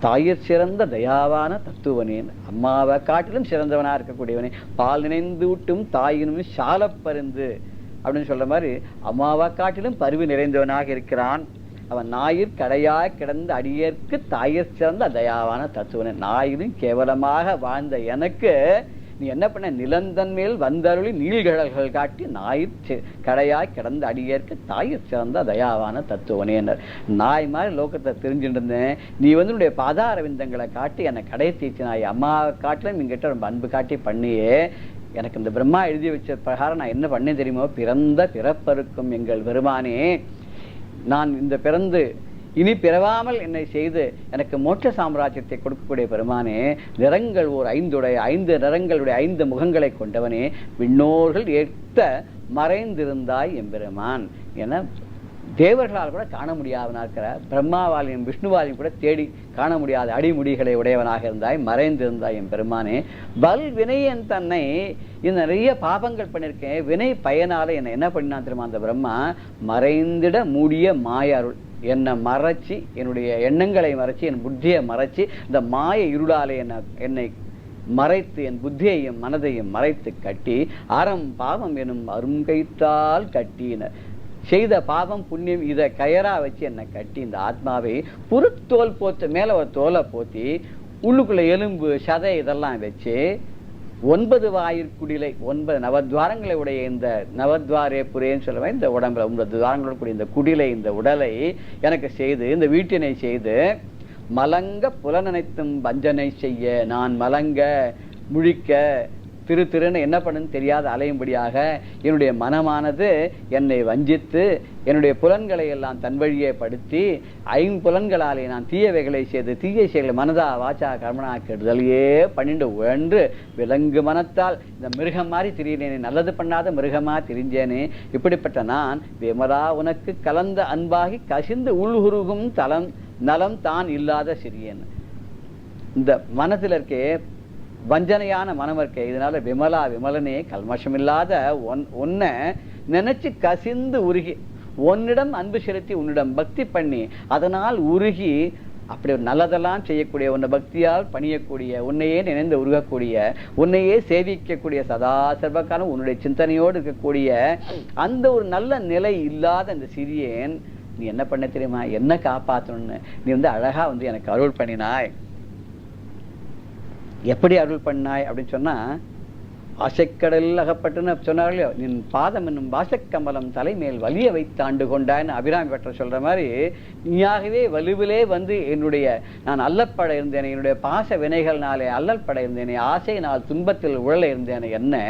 தாயிற் சிறந்த தயாவான தத்துவனேன், அம்மாவை காட்டிலும் சிறந்தவனா இருக்கக்கூடியவனே, பால் நினைந்து விட்டும் தாயினும் சாலப்பருந்து அப்படின்னு சொல்ற மாதிரி அம்மாவை காட்டிலும் பரிவு நிறைந்தவனாக இருக்கிறான் அவன். நாயிற் கடையாய் கிடந்த அடியேற்கு தாயிற் சிறந்த தயாவான தத்துவனே. நாயிலும் கேவலமாக வாழ்ந்த எனக்கு நீ என்ன பண்ண, நிலந்தன் மேல் வந்தருளி நீள்கழல்கள் காட்டி நாயிற் கடையாய் கிடந்த அடியேற்கு தாயிற் சிறந்த தயாவான தத்துவனேன்னர். நாய் மாதிரி லோகத்தை தெரிஞ்சுட்டு இருந்தேன், நீ வந்து உன்னுடைய பாதார விந்தங்களை காட்டி என்னை கடை தீச்சு நாய், அம்மாவை காட்டிலும் என்கிட்ட ரொம்ப அன்பு காட்டி பண்ணியே எனக்கு இந்த பிரம்மா எழுதி வச்ச பிரகாரம் நான் என்ன பண்ணேன் தெரியுமோ, பிறந்த பிறப்பருக்கும் எங்கள் பெருமானே, நான் இந்த பிறந்து இனி பிறவாமல் என்னை செய்து எனக்கு மோட்ச சாம்ராஜ்யத்தை கொடுக்கக்கூடிய பெருமானே, நிறங்கள் ஓர் 5 நிறங்களுடைய 5 முகங்களை கொண்டவனே, விண்ணோர்கள் ஏற்ற மறைந்திருந்தாய் எம்பெருமான் என தேவர்களால் கூட காண முடியாதவனாக இருக்கிற பிரம்மாவாலையும் விஷ்ணுவாலையும் கூட தேடி காண முடியாத அடிமுடிகளை உடையவனாக இருந்தாய், மறைந்திருந்தாய் என் பெருமானே. பல் வினையன் தன்னை இந்த நிறைய பாபங்கள் பண்ணியிருக்கேன், வினை பயனால என்னை என்ன பண்ணினான் தெரியுமா அந்த பிரம்மா, மறைந்திட மூடிய மாய அருள், என்னை மறைச்சி என்னுடைய எண்ணங்களை மறைச்சி என் புத்தியை மறைச்சி இந்த மாய இருளாலே என்னை மறைத்து என் புத்தியையும் மனதையும் மறைத்து கட்டி அறம் பாவம் எனும் அருங்கயிற்றால் கட்டின செய்த பாவம் புண்ணியம் இதை கயரா வச்சு என்னை கட்டி இந்த ஆத்மாவை புறத்தோல் போத்து மேல ஒரு தோலை போத்தி உள்ளுக்குள்ள எலும்பு சதை இதெல்லாம் வச்சு 9 வாயிற்குடிலை 9 நவத்வாரங்களை உடைய இந்த நவத்வாரே புரேன்னு சொல்லுவேன், இந்த உடம்புல 9 துவாரங்களோட கூடிய இந்த குடிலை இந்த உடலை எனக்கு செய்து இந்த வீட்டினை செய்து மலங்க புலனனைத்தும் வஞ்சனை செய்ய, நான் மலங்க முழிக்க திருன்னு என்ன பண்ணுன்னு தெரியாத அலையும்படியாக என்னுடைய மனமானது என்னை வஞ்சித்து என்னுடைய புலன்களை எல்லாம் தன் வழியே படுத்தி ஐம்புலன்களாலே நான் தீயவைகளை செய்து தீய செயல்களை மனதா வாச்சா கர்மனா கெடுதலையே பண்ணிட்டு உழன்று விலங்கு மனத்தால் இந்த மிருகம் மாதிரி திரியினேனே, நல்லது பண்ணாத மிருகமா திரிஞ்சேனே, இப்படிப்பட்ட நான் விமலா உனக்கு கலந்த அன்பாகி கசிந்து உள்குருகும் தலம் நலம் தான் இல்லாத சிறியன். இந்த மனத்தில் இருக்கே வஞ்சனையான மனம் இருக்கே, இதனால விமலா விமலனே கல்மஷமில்லாத உன்னை நினைச்சு கசிந்து உருகி உன்னிடம் அன்பு செலுத்தி உன்னிடம் பக்தி பண்ணி அதனால் உருகி அப்படி ஒரு நல்லதெல்லாம் செய்யக்கூடிய உன்னை பக்தியால் பணியக்கூடிய உன்னையே நினைந்து உருகக்கூடிய உன்னையே சேவிக்கக்கூடிய சதா சர்வகாலம் உன்னுடைய சிந்தனையோடு இருக்கக்கூடிய அந்த ஒரு நல்ல நிலை இல்லாத இந்த சிறியேன் நீ என்ன பண்ண தெரியுமா, என்ன காப்பாற்றணும்னு நீ அழகா எனக்கு அருள் பண்ணினாய். எப்படி அருள் பண்ணாய் அப்படின்னு சொன்னா, ஆசைக்கடலில் அகப்பட்டுன்னு சொன்னார்களோ, நின் பாதம் என்னும் வாசக்கமலம் தலைமேல் வலிய வைத்து ஆண்டு கொண்டான்னு அபிராமி பற்ற சொல்ற மாதிரி நீயாகவே வலுவிலே என்னுடைய நான் அல்லற்பட இருந்தேனே, என்னுடைய பாச வினைகள்னாலே அல்லற்பட இருந்தேனே, ஆசையினால் துன்பத்தில் உழல இருந்தேனே, என்ன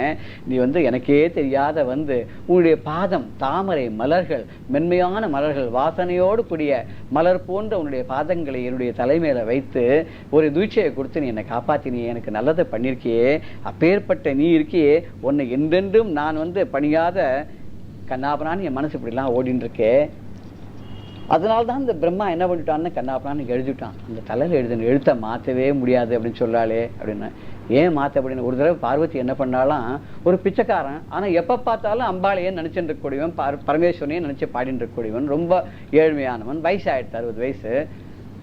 நீ எனக்கே தெரியாத உன்னுடைய பாதம் தாமரை மலர்கள் மென்மையான மலர்கள் வாசனையோடு கூடிய மலர் போன்ற உன்னுடைய பாதங்களை என்னுடைய தலைமையில வைத்து ஒரு தூய்ச்சையை கொடுத்து நீ என்னை காப்பாத்தினியே, எனக்கு நல்லதை பண்ணிருக்கியே, அப்பேற்பட்ட நீ இருக்கியே, உன்னை என்றென்றும் நான் பணியாத கண்ணாபனான்னு என் மனசு இப்படிலாம் ஓடின்னு இருக்கே. அதனால்தான் இந்த பிரம்மா என்ன பண்ணிட்டான்னு கண்ணாபனான்னு எழுதிட்டான். அந்த தலையில் எழுத்த மாற்றவே முடியாது அப்படின்னு சொல்லாலே அப்படின்னு. ஏன் மாற்ற அப்படின்னு ஒரு தடவை பார்வதி என்ன பண்ணாலாம், ஒரு பிச்சைக்காரன் ஆனால் எப்போ பார்த்தாலும் அம்பாளையே நினச்சிட்டு இருக்கக்கூடியவன், பரமேஸ்வரனையே நினச்சி பாடிட்டு இருக்கக்கூடியவன், ரொம்ப ஏழ்மையானவன், வயசாகிடுச்சு 60 வயசு.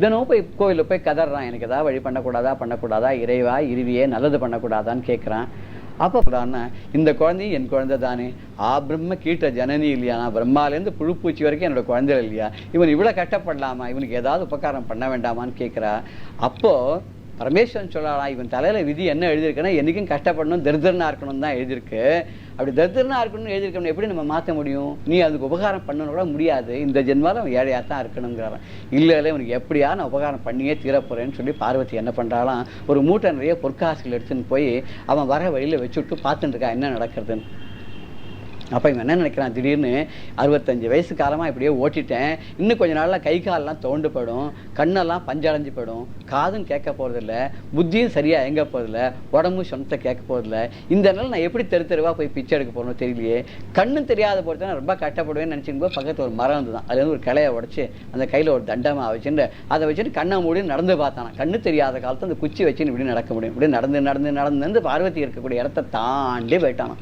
தினமும் போய் கோவிலில் போய் கதறான், எனக்கு ஏதாவது வழி பண்ணக்கூடாதா, இறைவா இருவியே நல்லது பண்ணக்கூடாதான்னு கேட்குறான். அப்போ இந்த குழந்தையும் என் குழந்தை தானே, பிரம்ம கீட்ட ஜனனி இல்லையா, நான் பிரம்மாலேருந்து புழுப்பூச்சி வரைக்கும் என்னோட குழந்தை இல்லையா, இவன் இவ்வளோ கஷ்டப்படலாமா, இவனுக்கு ஏதாவது உபகாரம் பண்ண வேண்டாமான்னு கேட்குறா. அப்போது பரமேஸ்வரன் சொல்லலாம், இவன் தலையில் விதி என்ன எழுதியிருக்குன்னா என்றைக்கும் கஷ்டப்படணும் தரித்திரனா இருக்கணும் தான் எழுதியிருக்கு. அப்படி தரித்திரனா இருக்கணும்னு எழுதியிருக்கணும் எப்படி நம்ம மாற்ற முடியும், நீ அதுக்கு உபகாரம் பண்ணணும் கூட முடியாது, இந்த ஜென்மாவில் அவன் ஏழையாக தான் இருக்கணுங்கிறான். இல்லை இவனுக்கு எப்படியா நான் உபகாரம் பண்ணியே தீரப்போறேன்னு சொல்லி பார்வதி என்ன பண்ணுறாலாம், ஒரு மூட்டை நிறைய பொற்காசுகள் எடுத்துன்னு போய் அவன் வர வழியில் வச்சுட்டு பார்த்துட்டு இருக்கா என்ன நடக்கிறதுன்னு. அப்போ இவன் என்ன நினைக்கிறான், திடீர்னு 65 வயசு காலமாக இப்படியே ஓட்டிட்டேன், இன்னும் கொஞ்ச நாளில் கை காலெல்லாம் தோண்டு போயிடும், கண்ணெல்லாம் பஞ்சடைஞ்சு போயிடும், காதும் கேட்க போகிறதில்ல, புத்தியும் சரியாக எங்கே போகிறதில்ல, உடம்பும் சொன்னத்தை கேட்க போகிறதில்ல, இந்த நாள் நான் எப்படி தெருவா போய் பிச்சை எடுக்க போகணும் தெரியலையே, கண்ணும் தெரியாத போகிறது நான் ரொம்ப கஷ்டப்படுவேன்னு நினச்சிக்கும்போது பக்கத்தில் ஒரு மரம் வந்து தான் அது ஒரு கிளையை உடச்சி அந்த கையில் ஒரு தண்டமாக வச்சுட்டு அதை வச்சுட்டு கண்ணை மூடி நடந்து பார்த்தானா. கண்ணு தெரியாத காலத்தில் அந்த குச்சி வச்சுன்னு இப்படி நடக்க முடியும். இப்படி நடந்து பார்வதி இருக்கக்கூடிய இடத்த தாண்டி போயிட்டானா.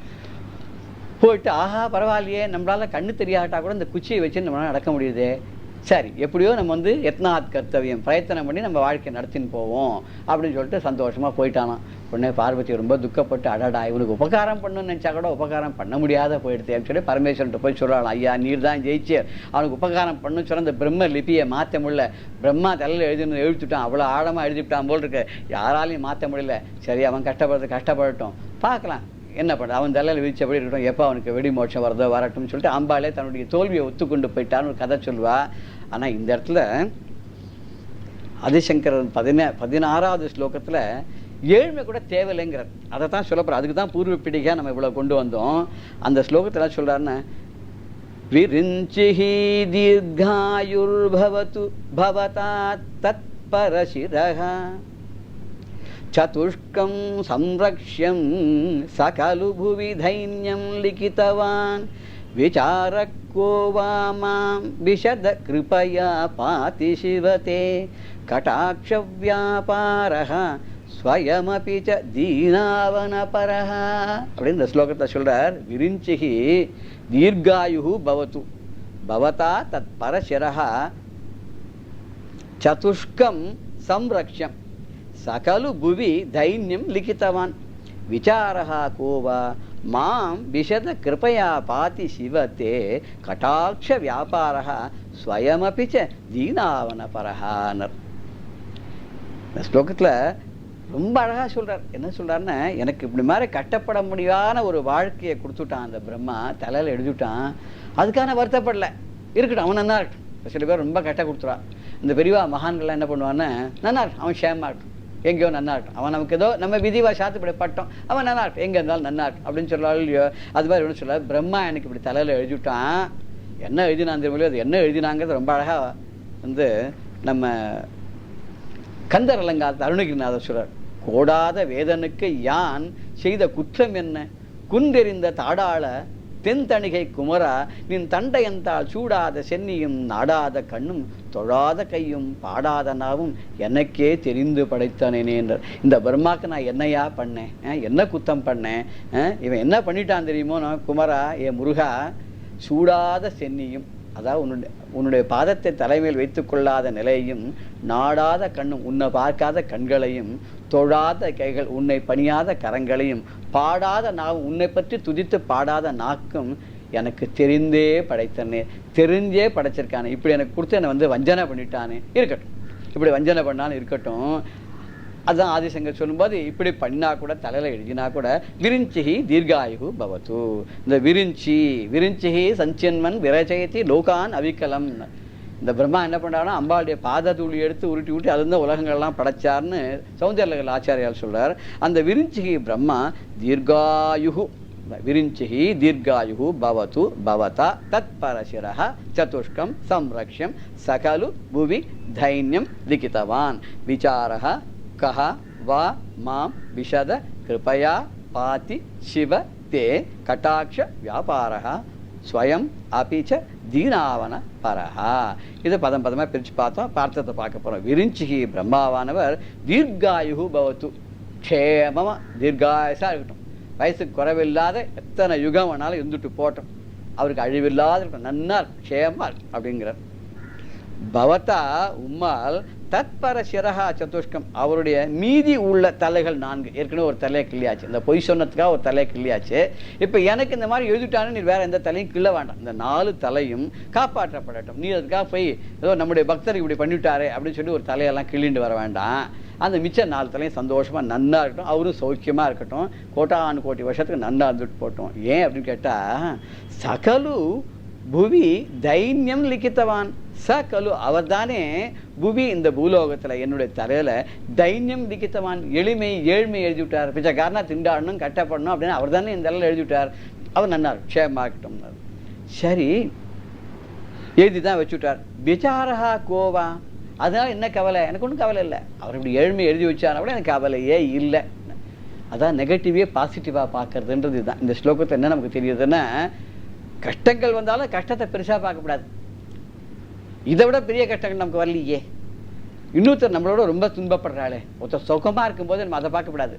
போயிட்டு ஆஹா பரவாயில்லையே, நம்மளால கண்ணு தெரியாட்டா கூட இந்த குச்சியை வச்சு நம்மளால நடக்க முடியுது, சரி எப்படியோ நம்ம எத்னாத் கர்த்தவியம் பிரயத்தனம் பண்ணி நம்ம வாழ்க்கை நடத்தின்னு போவோம் அப்படின்னு சொல்லிட்டு சந்தோஷமா போயிட்டானா. உடனே பார்வதி ரொம்ப துக்கப்பட்டு, அடடா இவனுக்கு உபகாரம் பண்ணணும்னு நினச்சா கூட உபகாரம் பண்ண முடியாத போயிடுது சொல்லி பரமேஸ்வரன் போய் சொல்லலாம், ஐயா நீர் தான் ஜெயிச்சு அவனுக்கு உபகாரம் பண்ணணும்னு சொல்ல அந்த பிரம்ம லிபியை மாற்ற முடியல, பிரம்மா தலையில் எழுதிவிட்டான், அவ்வளோ ஆழமாக எழுதிவிட்டான் போல் இருக்கு, யாராலையும் மாற்ற முடியல. சரி அவன் கஷ்டப்படட்டும் பார்க்கலாம் என்ன பண்ணுறது, அவன் தலையில் விதிச்சபடி இருக்கட்டும், எப்போ அவனுக்கு வெடி மோட்சம் வரதோ வரட்டும்னு சொல்லிட்டு அம்பாலே தன்னுடைய தோல்வியை ஒத்துக்கொண்டு போயிட்டான்னு ஒரு கதை சொல்லுவா. ஆனால் இந்த இடத்துல ஆதிசங்கரன் 16வது ஸ்லோகத்தில் ஏழ்மை கூட தேவையில்லைங்கிறார். அதை தான் சொல்லப்படுற, அதுக்கு தான் பூர்வ பிடிகா நம்ம இவ்வளோ கொண்டு வந்தோம். அந்த ஸ்லோகத்தில் சொல்கிறாருன்னா, விரிஞ்சிஹி தீர்காயுர்பவது பவதா தத்பரசிரஹா சதுஷ்கம் சம்ரக்ஷ்யம் சகலு புவி தைன்யம் லிகிதவான் விசாரக்கோ வாமாம் விஷத கிருபயா பாதி சிவதே கடாட்ச வியாபாரஹ ஸ்வயமபி ச தீனாவனபரஹ அப்படின்னு இந்த ஸ்லோகத்தை சொல்றார். விரிஞ்சிஹி தீர்காயு பவது பவதா தத் பரசிரஹ சதுஷ்கம் சம்ரக்ஷ்யம் சகலு புவி தைன்யம் லிகிதவான் விசாரஹா கோவா மாம் விஷத கிருபயா பாதி சிவத்தே கடாட்ச வியாபாரஹ ஸ்வயமபி ச தீனாவனபரஹானர். இந்த ஸ்லோகத்தில் ரொம்ப அழகாக சொல்கிறார். என்ன சொல்கிறாருன்னா, எனக்கு இப்படி மாதிரி கட்டப்பட முடியாத ஒரு வாழ்க்கையை கொடுத்துட்டான் அந்த பிரம்மா, தலையில் எழுதிவிட்டான், அதுக்கான வருத்தப்படலை, இருக்கட்டும் அவன் நல்லா இருக்கட்டும். சில பேர் ரொம்ப கட்ட கொடுத்துருவான். இந்த பெரியவா மகான்கள்லாம் என்ன பண்ணுவான்னு, நல்லா இருக்கட்டும் அவன் க்ஷேமாக இருக்கட்டும், எங்கேயோ நன்னா இருக்கட்டும், அவன் நமக்கு ஏதோ நம்ம விதிவா சாத்து இப்படி பட்டோம், அவன் நன்னா இருக்கட்டும், எங்கே இருந்தாலும் நன்னா இருக்கட்டும் அப்படின்னு சொல்லலாம் இல்லையோ. அது மாதிரி ஒன்று சொல்ல, பிரம்மா எனக்கு இப்படி தலையில் எழுதிவிட்டான், என்ன எழுதினான் தெரியுமோ, அது என்ன எழுதினாங்கிறது ரொம்ப அழகாக வந்து நம்ம கந்தர் அலங்காரத்தை அருணகிரிநாதர் சொல்றார். கோடாத வேதனுக்கு யான் செய்த குற்றம் என்ன, குன்றெறிந்த தாடாள தென்தணிகை குமரா, நின் தண்டையந்தால் சூடாத சென்னியும் நாடாத கண்ணும் தொழாத கையும் பாடாத நாவும் எனக்கே தெரிந்து படைத்தானேனே என்றார். இந்த பிரம்மாக்கு நான் என்னையா பண்ணேன், என்ன குத்தம் பண்ணேன், இவன் என்ன பண்ணிட்டான் தெரியுமோ, நான் குமரா ஏ முருகா, சூடாத சென்னியும், அதாவது உன்னுடைய பாதத்தை தலைமையில் வைத்துக் கொள்ளாத நிலையையும், நாடாத கண்ணும் உன்னை பார்க்காத கண்களையும், தொழாத கைகள் உன்னை பணியாத கரங்களையும், பாடாத நாவும் உன்னை பற்றி துதித்து பாடாத நாக்கும் எனக்கு தெரிந்தே படைத்தனே, தெரிஞ்சே படைச்சிருக்கானே, இப்படி எனக்கு கொடுத்து என்னை வந்து வஞ்சனை பண்ணிட்டானே, இருக்கட்டும், இப்படி வஞ்சனை பண்ணாலும் இருக்கட்டும். அதுதான் ஆதிசங்கர் சொல்லும்போது, இப்படி பண்ணா கூட தலையில எழுதினா கூட விரிஞ்சிஹி தீர்காயு பவத்து. இந்த விரிஞ்சிஹி சஞ்சன்மன் விரஜயதி லோகான் அவிக்கலம். இந்த பிரம்மா என்ன பண்ணாருன்னா, அம்பாளுடைய பாத தூளி எடுத்து உருட்டி அதுதான் உலகங்கள்லாம் படைச்சார்னு சௌந்தர்யலகர் ஆச்சாரியால் சொல்றார். அந்த விரிஞ்சிஹி பிரம்மா தீர்காயு, விரிஞ்சிஹி தீர்காயு பவத்து பவதா தத் பரசிரஹ சதுஷ்கம் சம்ரக்ஷ்யம் சகலு புவி தைன்யம் லிகிதவான் விசாரஹ கஹ வா மாம் விஷத கிருபயா பாதி சிவ தே கட்டாட்ச வியாபாரஹ ஸ்வயம் அபிச்ச தீனாவன பரஹா. இதை பதம் பதமாக பிரித்து பார்த்தோம், பார்த்தத்தை பார்க்க போகிறோம். விரிஞ்சிஹி பிரம்மாவானவர் தீர்காயு பவத்து, க்ஷேமமாக தீர்காயசாக இருக்கட்டும், வயசுக்கு குறைவில்லாத எத்தனை யுகம் வேணாலும் இருந்துட்டு போட்டோம், அவருக்கு அழிவில்லாத இருக்கட்டும், நன்னா இருக்கும், க்ஷேமா இருக்கும் அப்படிங்கிறார். பவதா உம்மால் தத்பர சிரஹா சதுஷ்கம், அவருடைய மீதி உள்ள தலைகள் 4, ஏற்கனவே ஒரு தலையை கிள்ளியாச்சு, இந்த பொய் சொன்னதுக்காக ஒரு தலையை கிள்ளியாச்சு. இப்போ எனக்கு இந்த மாதிரி எழுதிட்டானு, நீ வேற எந்த தலையும் கிள்ள வேண்டாம், இந்த 4 தலையும் காப்பாற்றப்படட்டும், நீ அதுக்காக போய் ஏதோ நம்முடைய பக்தர் இப்படி பண்ணிவிட்டாரே அப்படின்னு சொல்லி ஒரு தலையெல்லாம் கிள்ளிட்டு வர வேண்டாம். அந்த மிச்சம் 4 தலையும் சந்தோஷமாக நன்னா இருக்கட்டும், அவரும் சௌக்கியமாக இருக்கட்டும், கோட்டானு கோட்டி வருஷத்துக்கு நன்னா இருந்துட்டு போட்டோம். ஏன் அப்படின்னு கேட்டால், சகலு புவி தைன்யம் லிக்கித்தவான், சகலு அவர் தானே புவி இந்த பூலோகத்தில் என்னுடைய தலையில் தைன்யம் லிக்கித்தவான், ஏழ்மை எழுதி விட்டார், பிச்சைக்காரனா திண்டாடணும் கட்டப்படணும் அப்படின்னு அவர் தானே இந்த தலையில் எழுதி விட்டார். அவர் நன்னார் க்ஷேமாகட்டும். சரி எழுதி தான் வச்சு விட்டார். விசாரஹா கோவா, அதனால என்ன கவலை, எனக்கு ஒன்றும் கவலை இல்லை, அவர் இப்படி ஏழ்மை எழுதி வச்சாரா கூட எனக்கு கவலையே இல்லை. அதான் நெகட்டிவே பாசிட்டிவாக பார்க்கறதுன்றது இதுதான். இந்த ஸ்லோகத்தில் என்ன நமக்கு தெரியுதுன்னா, கஷ்டங்கள் வந்தாலும் கஷ்டத்தை பெருசாக பார்க்கக்கூடாது, இதை விட பெரிய கஷ்டங்கள் நமக்கு வரலையே, இன்னொருத்தர் நம்மளோட ரொம்ப துன்பப்படுறாளே, ஒருத்தர் சுகமாக இருக்கும்போது நம்ம அதை பார்க்கக்கூடாது,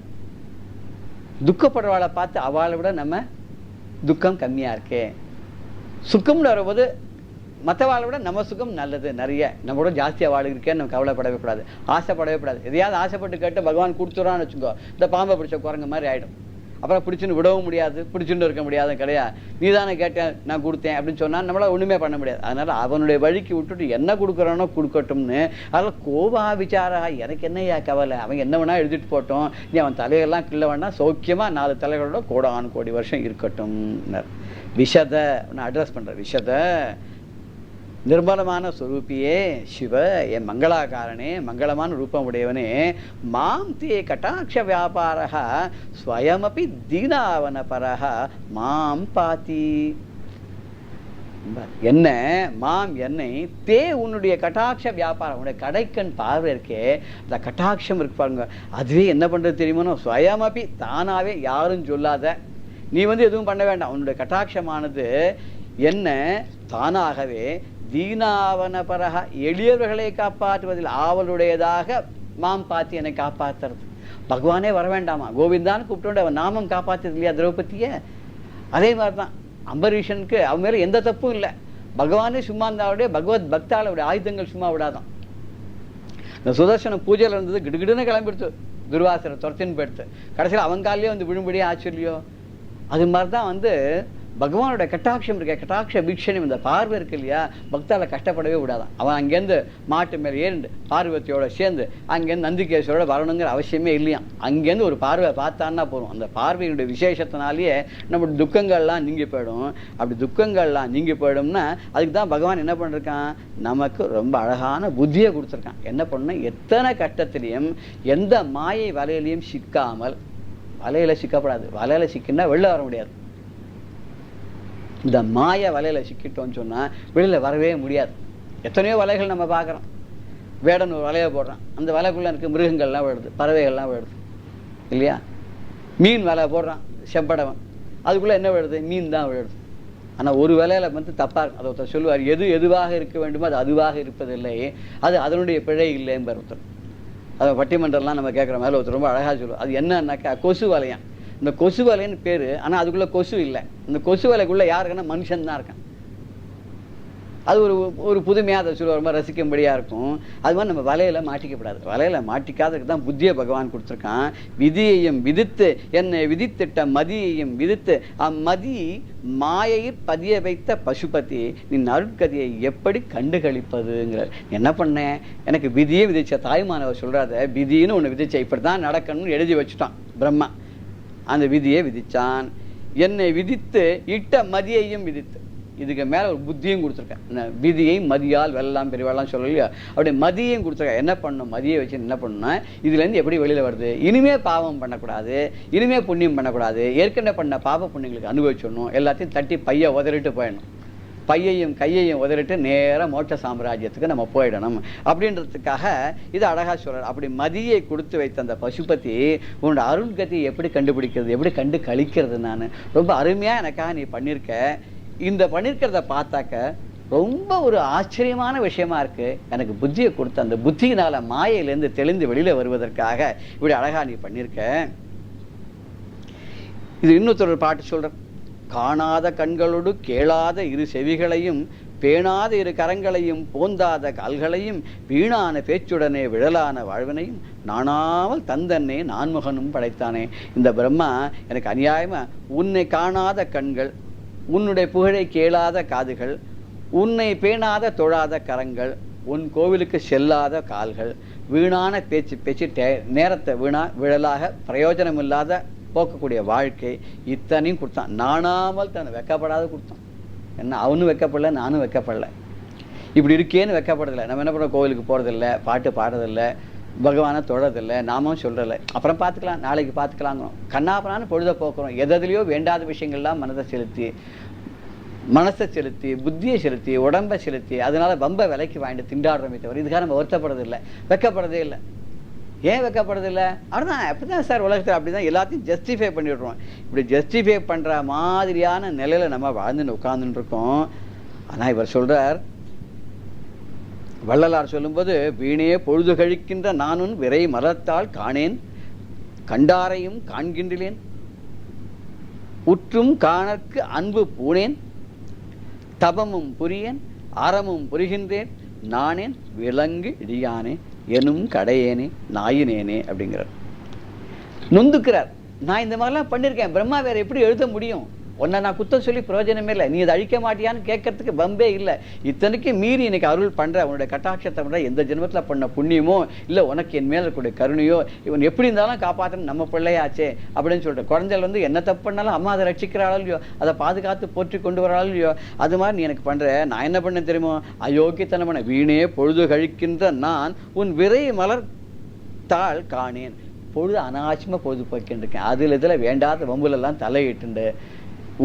துக்கப்படுறவாளை பார்த்து அவளை விட நம்ம துக்கம் கம்மியாக இருக்கே, சுக்கம்னு வரும்போது மற்றவாளை விட நம்ம சுகம் நல்லது, நிறைய நம்மளோட ஜாஸ்தியாக வாழ் இருக்கேன்னு நம்ம கவலைப்படவே கூடாது, ஆசைப்படவே கூடாது. எதையாவது ஆசைப்பட்டு கேட்டு பகவான் கொடுத்துறான்னு வச்சுக்கோ, இந்த பாம்பை பிடிச்ச குரங்கு மாதிரி ஆகிடும், அப்புறம் பிடிச்சுன்னு விடவும் முடியாது, பிடிச்சுன்னு இருக்க முடியாது, கிடையாது நீ தானே கேட்டேன் நான் கொடுத்தேன் அப்படின்னு சொன்னால் நம்மளால் ஒன்றுமே பண்ண முடியாது. அதனால் அவனுடைய வழிக்கு விட்டுட்டு என்ன கொடுக்குறானோ கொடுக்கட்டும்னு, அதில் கோவா விசாரா, எனக்கு என்னையா கவலை, அவன் என்ன வேணா எழுதிட்டு போட்டோம், நீ அவன் தலையெல்லாம் கிள்ள வேணா, சௌக்கியமாக 4 தலைகளோட கோடான் கோடி வருஷம் இருக்கட்டும். விஷத நான் அட்ரஸ் பண்ணுறேன், விஷத நிர்மலமான ஸ்வரூபியே சிவ, என் மங்களாகாரனே, மங்களமான ரூபம் உடையவனே, மாம் தே கட்டாட்ச வியாபாரஹ ஸ்வயமபி தீனாவன பரஹ மாம் பாதி. என்ன மாம் என்னை, தே உன்னுடைய கட்டாட்ச வியாபாரம், உன்னுடைய கடைக்கண் பார்வை இருக்கே, அந்த கட்டாட்சம் இருக்கு பாருங்க, அதுவே என்ன பண்ணுறது தெரியுமோ, ஸ்வயமபி தானாவே யாரும் சொல்லாத, நீ வந்து எதுவும் பண்ண வேண்டாம், உன்னுடைய கட்டாட்சமானது என்ன தானாகவே தீனாவன பரஹ எளியவர்களை காப்பாற்றுவதில் ஆவலுடையதாக மாம் பார்த்து என்னை காப்பாற்றுறது. பகவானே வர வேண்டாமா, கோவிந்தான்னு கூப்பிட்டு அவன் நாமம் காப்பாற்றுறது இல்லையா திரௌபதியை, அதே மாதிரி தான் அம்பரீஷனுக்கு அவன் மேலே எந்த தப்பும் இல்லை, பகவானே சும்மா இருந்தாவுடைய பகவத் பக்தாளுடைய ஆயுதங்கள் சும்மா விடாதான். இந்த சுதர்சன பூஜையில் இருந்தது கிடுகிடுன்னு கிளம்பிடுத்து, துர்வாசரை துரத்தின்னு போயிடுத்து, கடைசியில் அவன் காலையே வந்து விழும்படியே ஆச்சு இல்லையோ. அது மாதிரி தான் வந்து பகவானோட கட்டாட்சம் இருக்க, கட்டாட்ச வீக்ஷணம், இந்த பார்வை இருக்கு இல்லையா, பக்தால கஷ்டப்படவே விடாதான். அவன் அங்கேருந்து மாட்டு மேலே ஏறிண்டு பார்வதியோட சேர்ந்து அங்கேருந்து நந்திகேஸ்வரோட வரணுங்கிற அவசியமே இல்லையா. அங்கேருந்து ஒரு பார்வை பார்த்தான்னா போதும். அந்த பார்வையினுடைய விசேஷத்தினாலேயே நம்மளுடைய துக்கங்கள்லாம் நீங்கி போயிடும். அப்படி துக்கங்கள்லாம் நீங்கி போயிடும்னா அதுக்கு தான் பகவான் என்ன பண்ணிருக்கான், நமக்கு ரொம்ப அழகான புத்தியை கொடுத்துருக்கான். என்ன பண்ணணும், எத்தனை கஷ்டத்திலையும் எந்த மாயை வலையிலையும் சிக்காமல், வலையில சிக்கப்படாது, வலையில சிக்கினா வெளில வர முடியாது. இந்த மாய வலையில சிக்கிட்டோம்னு சொன்னா வெளியில வரவே முடியாது. எத்தனையோ வலைகள் நம்ம பார்க்குறோம். வேடன் ஒரு வலையை போடுறான், அந்த வலைக்குள்ள இருக்க மிருகங்கள்லாம் விழுது, பறவைகள்லாம் விழுது இல்லையா. மீன் வலை போடுறான் செம்படவன், அதுக்குள்ள என்ன விழுது, மீன் தான் விழுது. ஆனால் ஒரு வேலையில் வந்து தப்பாக இருக்கும். அதை ஒருத்தர் சொல்லுவார், எதுவாக இருக்க வேண்டுமோ அது அதுவாக இருப்பதில்லை, அது அதனுடைய பிழை இல்லைன்னு ஒருத்தர். அதை பட்டிமன்றம்லாம் நம்ம கேட்குற மாதிரி ஒருத்தர் ரொம்ப அழகாக சொல்லுவோம். அது என்னன்னாக்கா கொசு வலையான். இந்த கொசு வலைன்னு பேர், ஆனால் அதுக்குள்ளே கொசு இல்லை. இந்த கொசு வலைக்குள்ளே யாருக்குன்னா மனுஷன் தான் இருக்கான். அது ஒரு புதுமையாக அதை சொல்லுவார், ரொம்ப ரசிக்கும்படியாக இருக்கும். அது மாதிரி நம்ம வலையில் மாட்டிக்கப்படாது. வலையில் மாட்டிக்காததுக்கு தான் புத்தியை பகவான் கொடுத்துருக்கான். விதியையும் விதித்து என்னை விதித்திட்ட மதியையும் விதித்து அம்மதி மாயையில் பதிய வைத்த பசுபதி நின் அருட்கதியை எப்படி கண்டுகளிப்பதுங்கிறார். என்ன பண்ணேன், எனக்கு விதியை விதிச்ச தாய்மானவர் சொல்கிறாத, விதின்னு ஒன்று விதிச்ச, இப்படி தான் நடக்கணும்னு எழுதி வச்சுட்டான் பிரம்மா. அந்த விதியை விதித்தான். என்னை விதித்து இட்ட மதியையும் விதித்து, இதுக்கு மேலே ஒரு புத்தியும் கொடுத்துருக்கேன். விதியை மதியால் வெல்லாம் பெரியவாள்லாம் சொல்லலையா, அப்படி மதியையும் கொடுத்துருக்கேன். என்ன பண்ணணும், மதியை வச்சு என்ன பண்ணணும்னா இதுலேருந்து எப்படி வெளியில் வருது, இனிமே பாவம் பண்ணக்கூடாது, இனிமே புண்ணியம் பண்ணக்கூடாது, ஏற்கனவே பண்ண பாவ புண்ணியங்களுக்கு அனுபவிச்சிடணும், எல்லாத்தையும் தட்டி பையை உதறிட்டு போயிடணும், பையையும் கையையும் உதறிட்டு நேராக மோட்ச சாம்ராஜ்யத்துக்கு நம்ம போயிடணும் அப்படின்றதுக்காக இது அழகாக சொல்கிறார். அப்படி மதியை கொடுத்து வைத்த அந்த பசுபதி உன்னோட அருள்கதியை எப்படி கண்டுபிடிக்கிறது, எப்படி கண்டு கழிக்கிறது, நான் ரொம்ப அருமையாக எனக்காக நீ பண்ணியிருக்க. இந்த பண்ணிருக்கிறத பார்த்தாக்க ரொம்ப ஒரு ஆச்சரியமான விஷயமா இருக்கு. எனக்கு புத்தியை கொடுத்த அந்த புத்தியினால மாயையிலேருந்து தெளிந்து வெளியில வருவதற்காக இப்படி அழகா நீ பண்ணிருக்க. இது இன்னொருத்தர் பாட்டு சொல்ற, காணாத கண்களோடு கேளாத இரு செவிகளையும் பேணாத இரு கரங்களையும் போந்தாத கால்களையும் வீணான பேச்சுடனே விழலான வாழ்வினையும் நாணாமல் தந்தன்னே நான்முகனும் படைத்தானே. இந்த பிரம்மா எனக்கு அநியாயமா உன்னை காணாத கண்கள், உன்னுடைய புகழை கேளாத காதுகள், உன்னை பேணாத தொழாத கரங்கள், உன் கோவிலுக்கு செல்லாத கால்கள், வீணான பேச்சு நேரத்தை விழலாக பிரயோஜனம் இல்லாத போக்கக்கூடிய வாழ்க்கை, இத்தனையும் கொடுத்தான். நாணாமல் தன்னை வெக்கப்படாத கொடுத்தான். என்ன, அவனும் வெக்கப்படல, நானும் வெக்கப்படல. இப்படி இருக்கேன்னு வெக்கப்படலை. நம்ம என்ன பண்ண, கோவிலுக்கு போகிறதில்ல, பாட்டு பாடுறதில்லை, பகவானை தொழறதில்லை, நாமும் சொல்கிறதில்லை, அப்புறம் பார்த்துக்கலாம், நாளைக்கு பார்த்துக்கலாங்கிறோம். கண்ணாப்பனான்னு பொழுதை போக்குறோம். எதுலையோ வேண்டாத விஷயங்கள்லாம் மனசை செலுத்தி புத்தியை செலுத்தி உடம்பை செலுத்தி அதனால வம்ப விலைக்கு வாங்கிட்டு திண்டாடுறோமே தவிர இதுக்காக நம்ம வருத்தப்படுறதில்லை, வெக்கப்படுறதே இல்லை. ஏன் வெக்கப்படுறதில்லை, அப்படிதான் அப்படிதான் சார் உலகத்தில் அப்படிதான் எல்லாத்தையும் ஜஸ்டிஃபை பண்ணிடுறோம். இப்படி ஜஸ்டிஃபை பண்ணுற மாதிரியான நிலையில் நம்ம வாழ்ந்துன்னு உட்கார்ந்துட்டு இருக்கோம். ஆனால் இவர் சொல்கிறார், வள்ளலார் சொல்லும்போது, வீணே பொழுது கழிக்கின்ற நானும் விரை மலர்த்தால் காணேன், கண்டாரையும் காண்கின்றேன், உற்றும் காணற்கு அன்பு பூணேன், தபமும் புரியேன் அறமும் புரிகின்றேன், நானேன் விலங்கு இடியானே எனும் கடையேனே நாயினேனே அப்படிங்கிறார். நொந்துக்கிறார். நான் இந்த மாதிரிலாம் பண்ணியிருக்கேன், பிரம்மா வேற எப்படி எழுத முடியும், உன்னை நான் குத்தம் சொல்லி பிரயோஜனமே இல்லை, நீ அதை அழிக்க மாட்டியான்னு கேட்கறதுக்கு பம்பே இல்லை. இத்தனைக்கு மீறி இன்னைக்கு அருள் பண்ற, உன்னுடைய கட்டாட்சத்தை பண்ற, எந்த ஜென்மத்தில் பண்ண புண்ணியமோ இல்லை உனக்கு என் மேல இருக்கக்கூடிய கருணையோ, இவன் எப்படி இருந்தாலும் காப்பாற்றணும், நம்ம பிள்ளையாச்சே அப்படின்னு சொல்லிட்டு, குழந்தைகள் வந்து என்ன தப்பு பண்ணாலும் அம்மா அதை ரட்சிக்கிறாளோ இல்லையோ, அதை பாதுகாத்து போற்றி கொண்டு வராளோ இல்லையோ, அது மாதிரி நீ எனக்கு பண்ற. நான் என்ன பண்ண தெரியுமோ, அயோக்கியத்தனமான வீணே பொழுது கழிக்கின்ற நான் உன் விரை மலர்த்தாள் காணேன். பொழுது அனாவசியமாக பொழுது போய்க்கிட்டு இருக்கேன், அதில் இதில் வேண்டாத வம்புலெல்லாம் தலையிட்டு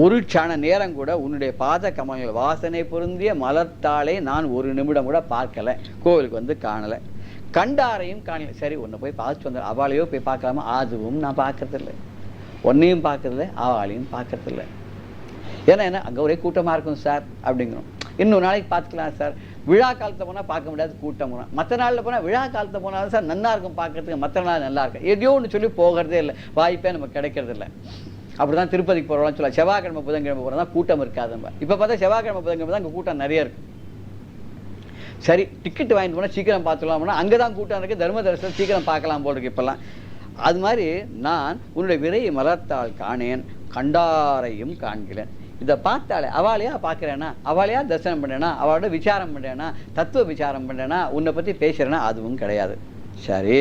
ஒரு க்ஷண நேரம் கூட உன்னுடைய பாத கமலங்கள் வாசனை பொருந்திய மலர்த்தாளே நான் ஒரு நிமிடம் கூட பார்க்கல, கோவிலுக்கு வந்து காணலை, கண்டாரையும் காணல. சரி ஒன்று போய் பார்த்து வந்த, அவளையோ போய் பார்க்கலாமா, அதுவும் நான் பார்க்கறதில்லை, ஒன்னையும் பார்க்கறதில்ல, அவளையும் பார்க்கறதில்லை. ஏன்னா என்ன, அங்கே ஒரே கூட்டமாக இருக்கும் சார் அப்படிங்கிறோம். இன்னொரு நாளைக்கு பார்த்துக்கலாம் சார், விழா காலத்தை போனால் பார்க்க முடியாது, கூட்டம் போனால். மற்ற நாளில் போனால் விழா காலத்தை போனாலும் சார் நல்லா இருக்கும் பார்க்கறதுக்கு, மற்ற நாள் நல்லா இருக்கும், எதையோ ஒன்று சொல்லி போகிறதே இல்லை, வாய்ப்பே நமக்கு கிடைக்கிறதில்ல. அப்படிதான் திருப்பதிக்கு போகிறோம்னு சொல்லலாம், செவ்வாய்க்கிழமை புதன்கிழமை போகிறதா கூட்டம் இருக்காது. நம்ம இப்போ பார்த்தா செவ்வாய்க்கிழமை புதன்கிழமை தான் அங்கே கூட்டம் நிறைய இருக்கும். சரி டிக்கெட் வாங்கிட்டு போனால் சீக்கிரம் பார்த்துக்கலாம்னா அங்கே தான் கூட்டம் இருக்குது, தர்ம தரிசனம் சீக்கிரம் பார்க்கலாம் போல் இருக்கு இப்போல்லாம். அது மாதிரி நான் உன்னுடைய விரையை மலர்த்தால் காணேன், கண்டாரையும் காண்கிறேன். இதை பார்த்தாலே அவளையா பார்க்குறேனா, அவளையா தரிசனம் பண்ணேனா, அவளோட விசாரம் பண்ணுறேனா, தத்துவ விசாரம் பண்ணுறேனா, உன்னை பற்றி பேசுகிறேன்னா அதுவும் கிடையாது. சரி,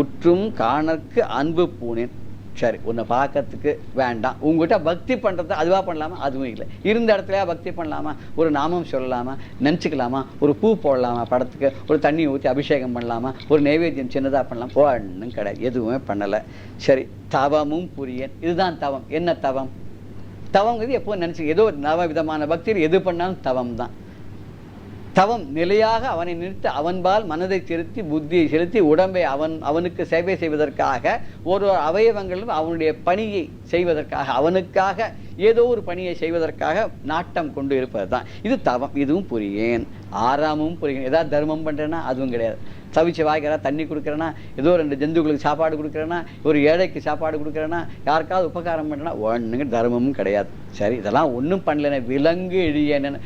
உற்றும் காணற்கு அன்பு பூனேன். சரி, உன்னை பார்க்கறதுக்கு வேண்டாம், உங்ககிட்ட பக்தி பண்ணுறது அதுவாக பண்ணலாமா, அதுவும் இல்லை. இருந்த இடத்துலையா பக்தி பண்ணலாமா, ஒரு நாமம் சொல்லலாமா, நினச்சிக்கலாமா, ஒரு பூ போடலாமா, படத்துக்கு ஒரு தண்ணி ஊற்றி அபிஷேகம் பண்ணலாமா, ஒரு நைவேத்தியம் சின்னதாக பண்ணலாம், ஒன்றும் கிடையாது, எதுவுமே பண்ணலை. சரி, தவமும் புரியன். இதுதான் தவம். என்ன தவம்? தவங்கிறது எப்போ நினச்சி ஏதோ ஒரு நவ விதமான பக்தியில் எது பண்ணாலும் தவம் தான். தவம் நிலையாக அவனை நிறுத்தி அவன்பால் மனதை செலுத்தி புத்தியை செலுத்தி உடம்பை அவனுக்கு சேவை செய்வதற்காக ஒரு அவயவங்களும் அவனுடைய பணியை செய்வதற்காக அவனுக்காக ஏதோ ஒரு பணியை செய்வதற்காக நாட்டம் கொண்டு இருப்பது தான் இது தவம். இதுவும் புரியேன். ஆறாமும் புரியேன். ஏதாவது தர்மம் பண்ணுறேன்னா அதுவும் கிடையாது. தவிச்சு வாய்க்கிறா, தண்ணி கொடுக்குறேன்னா, ஏதோ 2 ஜந்துக்களுக்கு சாப்பாடு கொடுக்குறேன்னா, ஒரு ஏழைக்கு சாப்பாடு கொடுக்குறேன்னா, யாருக்காவது உபகாரம் பண்ணுறேன்னா ஒன்றுங்க தர்மமும் கிடையாது. சரி, இதெல்லாம் ஒன்றும் பண்ணலன்னு விலங்கு இழியன்னு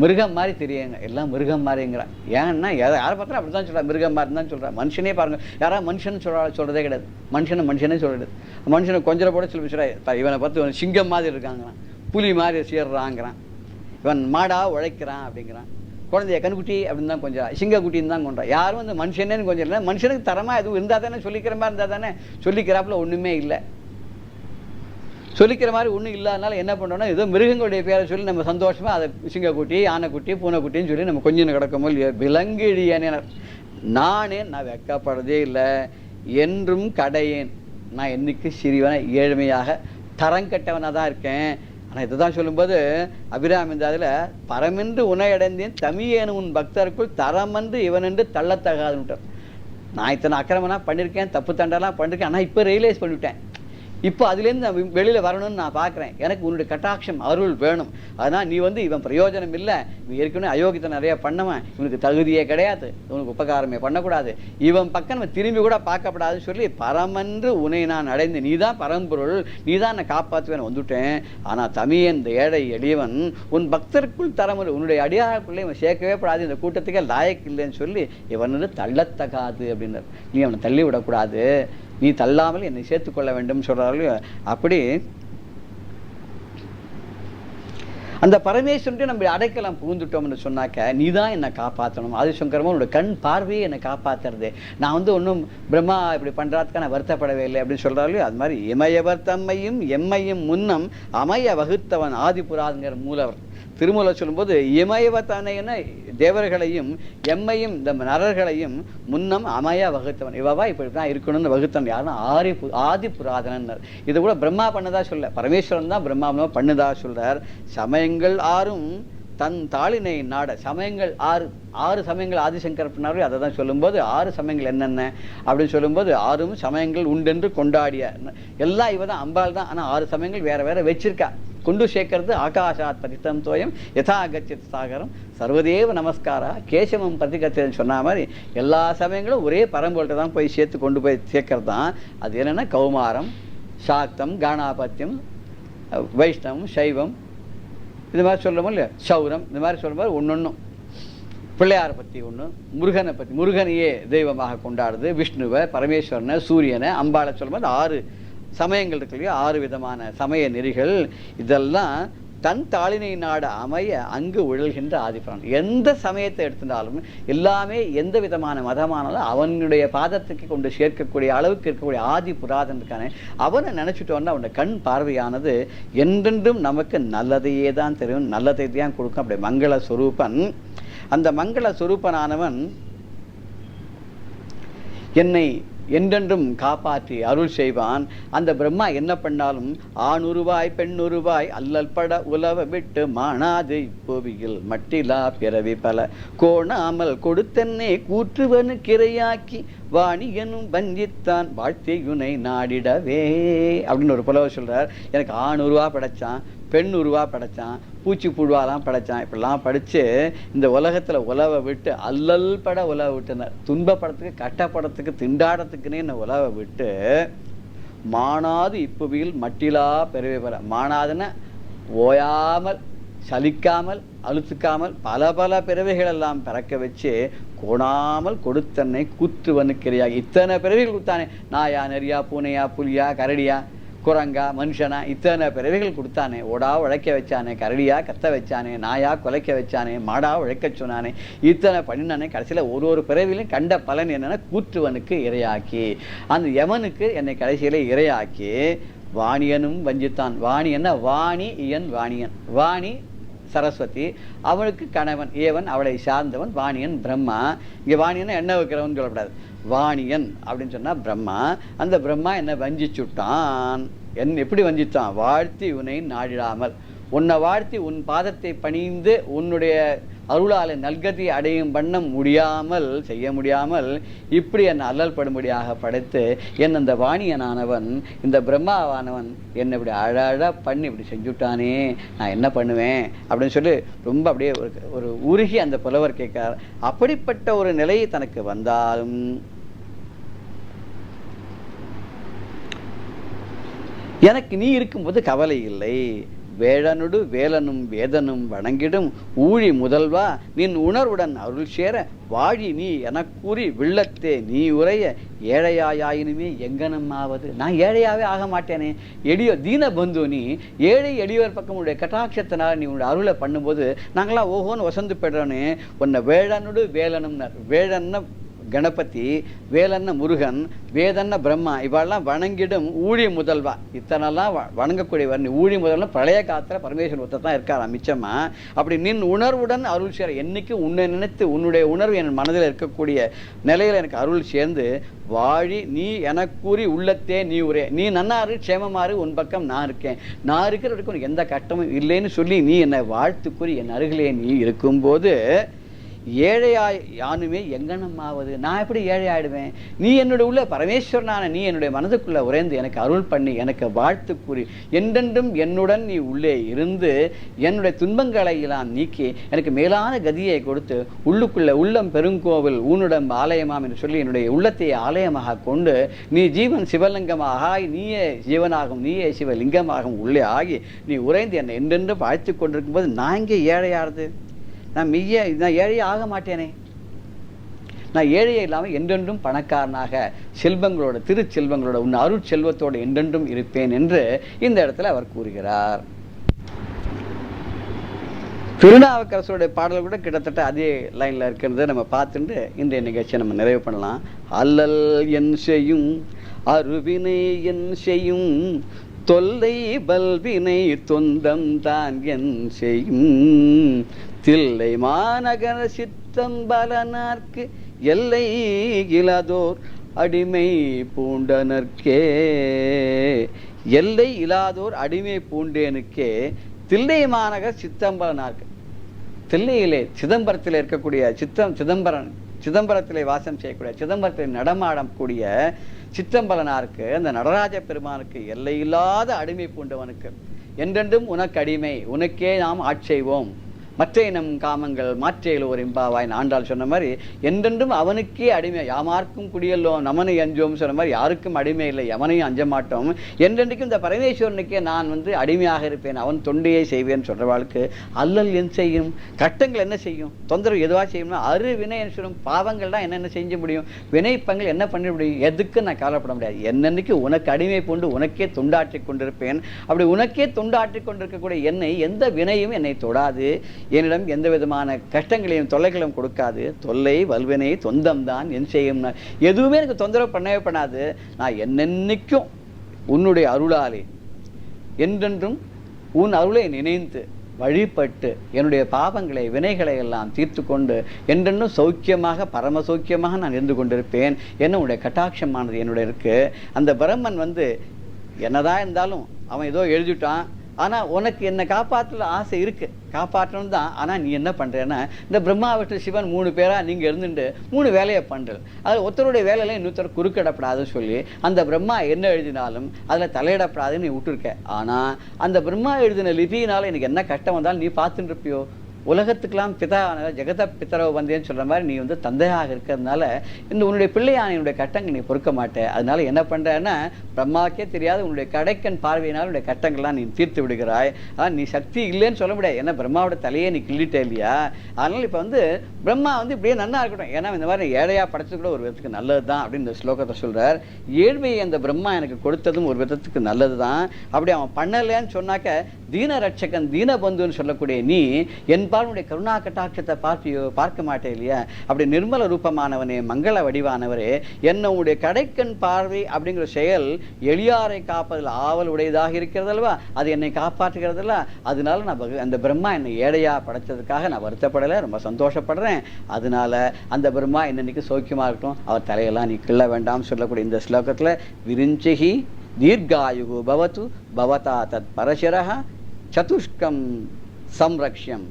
மிருகம் மாதிரி தெரியுங்க. எல்லாம் மிருகம் மாதிரிங்கிறான். ஏன்னா யாரை பார்த்தாலும் அப்படி தான் சொல்கிறா, மிருகம் மாதிரி தான் சொல்கிறா. மனுஷனே பாருங்கள், யாராவது மனுஷன் சொல்கிறதே கிடையாது. மனுஷனே சொல்கிறது. மனுஷனை கொஞ்சம் கூட சொல்லி சொல்கிறா, இவனை பார்த்து இவன் சிங்கம் மாதிரி இருக்காங்கிறான், புலி மாதிரி சேர்றாங்கிறான், இவன் மாடா உழைக்கிறான் அப்படிங்கிறான், குழந்தைய கண்குட்டி அப்படின்னு தான் கொஞ்சம் சிங்கக்குட்டின்னு தான் கொண்டான். யாரும் வந்து மனுஷனேன்னு கொஞ்சம் இல்லை. மனுஷனுக்கு தரமாக எதுவும் இருந்தால் தானே, சொல்லிக்கிற மாதிரி இருந்தால் தானே. சொல்லிக்கிறாப்புல ஒன்றுமே இல்லை, சொல்லிக்கிற மாதிரி ஒன்றும் இல்லாதனால என்ன பண்ணோன்னா ஏதோ மிருகங்களுடைய பேரை சொல்லி நம்ம சந்தோஷமாக அதை சிங்கக்குட்டி, ஆனைக்குட்டி, பூனைக்குட்டின்னு சொல்லி நம்ம கொஞ்சம் கிடக்கும். விலங்கிழியனர் நானே, நான் வெக்கப்படுறதே இல்லை, என்றும் கடையேன், நான் என்னைக்கு சிறிவன ஏழ்மையாக தரங்கட்டவனாக தான் இருக்கேன். ஆனால் இதை தான் சொல்லும்போது அபிராமி இந்த அதில் பரமென்று உனையடைந்தேன் தமியேனு உன் பக்தருக்குள் தரமென்று இவனென்று தள்ளத்தகாதுன்ட்டார். நான் இத்தனை அக்கிரமனா பண்ணியிருக்கேன், தப்பு தண்டெல்லாம் பண்ணியிருக்கேன், ஆனால் இப்போ ரியலைஸ் பண்ணிவிட்டேன். இப்போ அதுலேருந்து நான் வெளியில் வரணும்னு நான் பார்க்குறேன். எனக்கு உன்னுடைய கட்டாட்சம் அருள் வேணும். அதனால் நீ வந்து இவன் பிரயோஜனம் இல்லை, இவன் ஏற்கனவே அயோக்கியத்தை நிறையா பண்ணவன், இவனுக்கு தகுதியே கிடையாது, இவனுக்கு உபகாரமே பண்ணக்கூடாது, இவன் பக்கம் நம்ம திரும்பி கூட பார்க்கப்படாதுன்னு சொல்லி பரமன்று உன்னை நான் அடைந்து நீ தான் பரம்பொருள், நீ தான் என்னை காப்பாற்றுவேன் வந்துட்டேன். ஆனால் தமியன் இந்த ஏழை எளியவன் உன் பக்தருக்குள் தரமுறை, உன்னுடைய அடியாருக்குள்ளே இவன் சேர்க்கவே படாது, இந்த கூட்டத்துக்கே லாயக்கு இல்லைன்னு சொல்லி இவன் வந்து தள்ளத்தகாது அப்படின்னார். நீ அவனை தள்ளி விடக்கூடாது, நீ தள்ளாமல் என்னை சேர்த்துக்கொள்ள வேண்டும் சொல்கிறார்கள். அப்படி அந்த பரமேஸ்வரன் நம்ம அடைக்கலாம் புகுந்துட்டோம்னு சொன்னாக்க நீ தான் என்னை காப்பாற்றணும். ஆதிசங்கரமாக உன்னோட கண் பார்வையை என்னை காப்பாற்றுறது. நான் வந்து ஒன்றும் பிரம்மா இப்படி பண்ணுறதுக்காக நான் வருத்தப்படவே இல்லை அப்படின்னு சொல்கிறாலும் அது மாதிரி இமயவர் தம்மையும் எம்மையும் முன்னம் அமைய வகுத்தவன் ஆதிபுராங்கிற மூலவர் திருமூல சொல்லும்போது இமயவத்தான தேவர்களையும் எம்மையும் இந்த நரர்களையும் முன்னம் அமைய வகுத்தவன், இவவா இப்படி தான் இருக்கணும்னு வகுத்தவன் யாருன்னா ஆதி புராதனன். இது கூட பிரம்மா பண்ணதா சொல்ல, பரமேஸ்வரன் தான் பிரம்மா பண்ணுதா சொல்றார். சமயங்கள் ஆறும் தன் தாளினை நாட, சமயங்கள் ஆறு சமயங்கள் ஆதிசங்கர் பண்ணாரு. அதை தான் சொல்லும்போது 6 சமயங்கள் என்னென்ன அப்படின்னு சொல்லும்போது 6 சமயங்கள் உண்டென்று கொண்டாடிய எல்லாம் இவ தான், அம்பாள் தான். ஆனால் 6 சமயங்கள் வேற வேற வச்சிருக்கா. கொண்டு சேர்க்கறது ஆகாஷாத் பதித்தம் தோயம் யதா கச்சித் சாகரம் சர்வதேவ நமஸ்காரா கேசவம் பிரதிகத்தன்னு சொன்ன மாதிரி எல்லா சமயங்களும் ஒரே பரம்பொருள்கிட்ட தான் போய் சேர்த்து கொண்டு போய் சேர்க்கறது தான். அது என்னென்னா கௌமாரம், சாக்தம், காணாபத்தியம், வைஷ்ணவம், சைவம், இது மாதிரி சொல்கிறோமோ இல்லையா, சௌரம், இந்த மாதிரி சொல்லும்போது ஒன்று பிள்ளையாரை பற்றி ஒன்று, முருகனை பற்றி, முருகனையே தெய்வமாக கொண்டாடுறது, விஷ்ணுவை, பரமேஸ்வரனை, சூரியனை, அம்பாளை சொல்லும்போது 6 சமயங்கள் இருக்கு இல்லையா, 6 விதமான சமய நெறிகள். இதெல்லாம் தன் தாளினை நாடு அமைய அங்கு உழல்கின்ற ஆதிபுரான். எந்த சமயத்தை எடுத்திருந்தாலும் எல்லாமே எந்த விதமான மதமானாலும் அவனுடைய பாதத்துக்கு கொண்டு சேர்க்கக்கூடிய அளவுக்கு இருக்கக்கூடிய ஆதி புராதன் இருக்கானே, அவனை நினச்சிட்டோன்னா அவனுடைய கண் பார்வையானது என்றென்றும் நமக்கு நல்லதையே தான் தெரியும், நல்லதை தான் கொடுக்கும். அப்படி மங்கள சொரூபன். அந்த மங்கள சொரூபனானவன் என்னை என்றென்றும் காப்பாற்றி அருள் செய்வான். அந்த பிரம்மா என்ன பண்ணாலும் ஆணுருவாய் பெண்ணுருவாய் அல்லல் பட உலவ விட்டு மானாது இப்போவியில் மட்டிலா பிறவி பல கோணாமல் கொடுத்தன்னே கூற்றுவனு கிரையாக்கி வாணியனும் வஞ்சித்தான் வாழ்த்தையுனை நாடிடவே அப்படின்னு ஒரு புலவர் சொல்றார். எனக்கு ஆணுருவா படைச்சான், பெண் உருவா படைச்சான், பூச்சி புழுவாலாம் படைச்சான், இப்படிலாம் படித்து இந்த உலகத்தில் உலவை விட்டு அல்லல் பட உலவை விட்டுனார். துன்பப்படத்துக்கு, கஷ்டப்படத்துக்கு, திண்டாடத்துக்குன்னே இந்த உலவை விட்டு மானாது இப்புவியில் மட்டிலா பிறவி பல, மானாதுன்னா ஓயாமல் சலிக்காமல் அழுத்துக்காமல் பல பல பிறவைகள் எல்லாம் பிறக்க வச்சு கோணாமல் கொடுத்தன்னை கூற்றுவனுக்கிறையா. இத்தனை பிறவிகள் கொடுத்தானே, நாயா, நெறியா, பூனையா, புலியா, கரடியா, குரங்கா மனுஷனா இத்தனை பிறவிகள் கொடுத்தானே, ஓடா உழைக்க வச்சானே, கரடியா கத்த வச்சானே, நாயா குலைக்க வச்சானே, மாடா உழைக்க சொன்னானே, இத்தனை பண்ணினானே. கடைசியில் ஒரு பிறவிலையும் கண்ட பலன் என்னன்னா கூற்றுவனுக்கு இரையாக்கி, அந்த யமனுக்கு என்னை கடைசியில இரையாக்கி வாணியனும் வஞ்சித்தான். வாணி என்ன? வாணி இயன் வாணியன். வாணி சரஸ்வதி, அவளுக்கு கணவன் ஏவன், அவளை சார்ந்தவன் வாணியன் பிரம்மா. இங்கே வாணியன் என்ன வைக்கிறவன் சொல்லக்கூடாது, வாணியன் அப்படின்னு சொன்னா பிரம்மா. அந்த பிரம்மா என்ன வஞ்சிச்சுட்டான். எப்படி வஞ்சித்தான்? வாழ்த்தி உன்னை நாடிடாமல், உன்னை வாழ்த்தி உன் பாதத்தை பணிந்து உன்னுடைய அருளாலை நல்கதி அடையும் பண்ண முடியாமல், செய்ய முடியாமல் இப்படி என்னை அல்லல்படும்படியாக படைத்து என் அந்த வாணியனானவன், இந்த பிரம்மாவானவன் என்னை இப்படி அழகாக பண்ணி இப்படி செஞ்சுட்டானே, நான் என்ன பண்ணுவேன் அப்படின்னு சொல்லி ரொம்ப அப்படியே ஒரு உருகி அந்த புலவர் கேட்கிறார். அப்படிப்பட்ட ஒரு நிலை தனக்கு வந்தாலும் எனக்கு நீ இருக்கும்போது கவலை இல்லை. வேழனொடு வேலனும் வேதனும் வணங்கிடும் ஊழி முதல்வா, நின் உணர்வுடன் அருள் சேர வாழி நீ எனக்கூறி வில்லத்தே நீ உரைய ஏழையாயினுமே எங்கனமாவது. நான் ஏழையாவே ஆக மாட்டேனே. தீன பந்து நீ ஏழை எளியவர் பக்கம் உடைய கட்டாட்சத்தினால் நீ உன்னுடைய அருளை பண்ணும்போது நாங்களாம் ஓஹோன்னு வசந்து பெறோன்னு. உன்னை வேழனொடு வேலனும், வேழன்ன கணபதி, வேலன்ன முருகன், வேதன்ன பிரம்மா, இவெல்லாம் வணங்கிடும் ஊழி முதல்வா. இத்தனெல்லாம் வணங்கக்கூடியவர் நீ. ஊழி முதல்வா பழைய காலத்தில் பரமேஸ்வரன் ஒருத்தர் தான் இருக்கார் மிச்சமா. அப்படி நின் உணர்வுடன் அருள் சேர, என்னைக்கு உன்னை நினைத்து உன்னுடைய உணர்வு என் மனதில் இருக்கக்கூடிய நிலையில் எனக்கு அருள் சேர்ந்து வாழி நீ எனக்கூறி உள்ளத்தே நீ உரே. நீ நன்னாரு க்ஷேமமாறு, உன் பக்கம் நான் இருக்கேன், நான் இருக்கிற வரைக்கும் எந்த கட்டமும் இல்லைன்னு சொல்லி நீ என்னை வாழ்த்து கூறி என் அருகிலே நீ இருக்கும்போது ஏழையாய் யானுமே எங்கனமாவது. நான் எப்படி ஏழை ஆயிடுவேன்? நீ என்னுடைய உள்ள பரமேஸ்வரனான நீ என்னுடைய மனதுக்குள்ள உறைந்து எனக்கு அருள் பண்ணி எனக்கு வாழ்த்து கூறி என்றென்றும் என்னுடன் நீ உள்ளே இருந்து என்னுடைய துன்பங்களை எல்லாம் நீக்கி எனக்கு மேலான கதியை கொடுத்து உள்ளுக்குள்ள உள்ளம் பெருங்கோவில் ஊனுடம் ஆலயமாம் என்று சொல்லி என்னுடைய உள்ளத்தை ஆலயமாக கொண்டு நீ ஜீவன் சிவலிங்கமாக நீயே ஜீவனாகும், நீயே சிவலிங்கமாகவும் உள்ளே ஆகி நீ உறைந்து என்னை என்றென்றும் வாழ்த்து கொண்டிருக்கும் போது நான் இங்கே ஏழையாடுது? நான் ஏழையே ஆக மாட்டேனே. நான் ஏழையே இல்லாமல் என்றென்றும் பணக்காரனாக செல்வங்களோட திருச்செல்வங்களோட உன் அருள் செல்வத்தோடு என்றென்றும் இருப்பேன் என்று இந்த இடத்துல அவர் கூறுகிறார். திருநாவுக்கரசருடைய பாடல் கூட கிட்டத்தட்ட அதே லைன்ல இருக்கிறத நம்ம பார்த்துட்டு இன்றைய நிகழ்ச்சியை நம்ம நிறைவு பண்ணலாம். அல்லல் என் செய்யும் அருவினை என் செய்யும் தொல்லை பல்வினை தொந்தம் தான் என் செய்யும் தில்லை மாநகர சித்தம்பலனார்க்கு எல்லை இலாதோர் அடிமை பூண்டனர்க்கே. எல்லை இலாதோர் அடிமை பூண்டேனுக்கே தில்லை மாநகர் சித்தம்பலனார்க்கு. தில்லையிலே சிதம்பரத்தில் இருக்கக்கூடிய சிதம்பரத்திலே வாசம் செய்யக்கூடிய, சிதம்பரத்தில் நடமாடக்கூடிய சித்தம்பலனாருக்கு, அந்த நடராஜ பெருமானுக்கு எல்லையில்லாத அடிமை பூண்டவனுக்கு என்றென்றும் உனக்கு அடிமை, உனக்கே நாம் ஆட்செய்வோம், மற்ற இனம் காமங்கள் மாற்றையில் ஒரு இம்பாவாய் ஆண்டாள் சொன்ன மாதிரி என்றென்றும் அவனுக்கே அடிமை. யாமார்க்கும் குடியல்லோம் நமனை அஞ்சோம் சொன்ன மாதிரி யாருக்கும் அடிமை இல்லை, எவனையும் அஞ்ச மாட்டோம். என்றென்றைக்கும் இந்த பரமேஸ்வரனுக்கே நான் அடிமையாக இருப்பேன், அவன் தொண்டையை செய்வேன் சொல்றவாளுக்கு அல்லல் என் செய்யும்? கட்டங்கள் என்ன செய்யும்? தொந்தரவு எதுவாக செய்யணும்னா வினை சொல்லும். பாவங்கள் தான் என்னென்ன செஞ்ச முடியும்? வினைப்பங்கள் என்ன பண்ண முடியும்? எதுக்கு நான் கவலைப்பட முடியாது. என்னன்னைக்கு உனக்கு அடிமை பூண்டு உனக்கே தொண்டாற்றி கொண்டிருப்பேன். அப்படி உனக்கே தொண்டாற்றி கொண்டிருக்கக்கூடிய என்னை எந்த வினையும் என்னை தொடாது, என்னிடம் எந்த விதமான கஷ்டங்களையும் தொல்லைகளையும் கொடுக்காது. தொல்லை வல்வினை தொந்தம் தான் என் செய்யும். எதுவுமே எனக்கு தொந்தரவு பண்ணவே பண்ணாது. நான் என்னென்னைக்கும் உன்னுடைய அருளாலே என்றென்றும் உன் அருளை நினைந்து வழிபட்டு என்னுடைய பாவங்களை வினைகளை எல்லாம் தீர்த்து கொண்டு என்றென்னும் சௌக்கியமாக பரம சௌக்கியமாக நான் இருந்து கொண்டிருப்பேன். என்ன உன்னுடைய கட்டாட்சமானது என்னுடைய இருக்கு. அந்த பிரம்மன் என்னதான் இருந்தாலும் அவன் ஏதோ எழுதிட்டான், ஆனால் உனக்கு என்னை காப்பாற்றல ஆசை இருக்குது, காப்பாற்றணும் தான். ஆனால் நீ என்ன பண்ணுறேன்னா இந்த பிரம்மா விட்டு சிவன் 3 பேராக நீங்கள் இருந்துட்டு 3 வேலையை பண்ணுறது. அது ஒருத்தருடைய வேலையில் இன்னொருத்தர் குறுக்கிடப்படாதுன்னு சொல்லி அந்த பிரம்மா என்ன எழுதினாலும் அதில் தலையிடப்படாதுன்னு நீ விட்டுருக்க. ஆனால் அந்த பிரம்மா எழுதின லிபியினால் எனக்கு என்ன கஷ்டம் வந்தாலும் நீ பார்த்துட்டு இருப்பியோ? உலகத்துக்கெல்லாம் பிதாவானவர் ஜெகத பித்தரவு வந்தேன்னு சொல்ற மாதிரி நீ வந்து தந்தையாக இருக்கிறதுனால இந்த உன்னுடைய பிள்ளையான என்னுடைய கட்டங்கள் நீ பொறுக்க மாட்டே. அதனால என்ன பண்றன்னா, பிரம்மாக்கே தெரியாது உன்னுடைய கடைக்கண் பார்வையினால் உன்னுடைய கட்டங்கள்லாம் நீ தீர்த்து விடுகிறாய். ஆனால் நீ சக்தி இல்லைன்னு சொல்ல முடியாது. ஏன்னா பிரம்மாவோட தலையே நீ கிள்ளிட்டே இல்லையா? அதனால இப்போ வந்து பிரம்மா வந்து இப்படியே நன்னா இருக்கட்டும். ஏன்னா இந்த மாதிரி ஏழையா படைச்சது கூட ஒரு விதத்துக்கு நல்லது தான் அப்படின்னு இந்த ஸ்லோகத்தை சொல்றார். ஏழ்மையை அந்த பிரம்மா எனக்கு கொடுத்ததும் ஒரு விதத்துக்கு நல்லது தான். அப்படி அவன் பண்ணலைன்னு சொன்னாக்க தீன ரட்சகன் தீனபந்துன்னு சொல்லக்கூடிய நீ என் பாலுடைய கருணா கட்டாட்சத்தை பார்க்க மாட்டே இல்லையா? அப்படி நிர்மல ரூபமானவனே, மங்கள வடிவானவரே, என்ன உடைய கடைக்கண் பார்வை அப்படிங்கிற செயல் எளியாரை காப்பதில் ஆவல் உடையதாக இருக்கிறது அல்லவா? அது என்னை காப்பாற்றுகிறதில்ல. அதனால நான் அந்த பிரம்மா என்னை ஏழையா படைச்சதுக்காக நான் வருத்தப்படலை, ரொம்ப சந்தோஷப்படுறேன். அதனால அந்த பிரம்மா இன்னைக்கு சௌக்கியமா இருக்கட்டும், அவர் தலையெல்லாம் நீ கிள்ள வேண்டாம் சொல்லக்கூடிய இந்த ஸ்லோகத்துல விரிஞ்சிஹி தீர்காயு பவத்து பவதா தத் பரசிரஹ சதுஷ்கம் சம்ரக்ஷ்யம்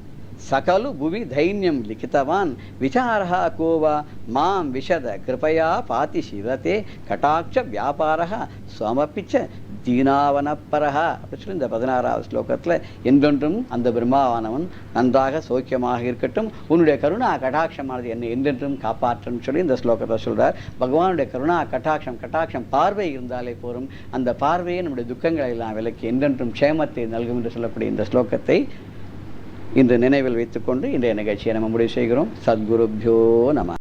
சகலு புவி தைன்யம் லிখিতவான் விசாரஹ கோவா மாம் விஷத கிருபயா பாதி சிவதே கடாட்ச வியாபாரஹ ஸ்வமபிச்ச தீனாவனப்பரஹ அப்படி சொல்லி இந்த 16வது ஸ்லோகத்தில் என்றென்றும் அந்த பிரம்மாவானவன் நன்றாக சௌக்கியமாக இருக்கட்டும், உன்னுடைய கருணா கடாட்சமானது என்னை என்றென்றும் காப்பாற்றும் சொல்லி இந்த ஸ்லோகத்தை சொல்றார். பகவானுடைய கருணா கட்டாட்சம் பார்வை இருந்தாலே போரும். அந்த பார்வையை நம்முடைய துக்கங்களை எல்லாம் விலக்கி என்றென்றும் க்ஷேமத்தை நல்கும் என்று சொல்லக்கூடிய இந்த ஸ்லோகத்தை இன்று நினைவில் வைத்துக்கொண்டு இன்றைய நிகழ்ச்சியை நம்ம முடிவு செய்கிறோம். சத்குருப்யோ நம.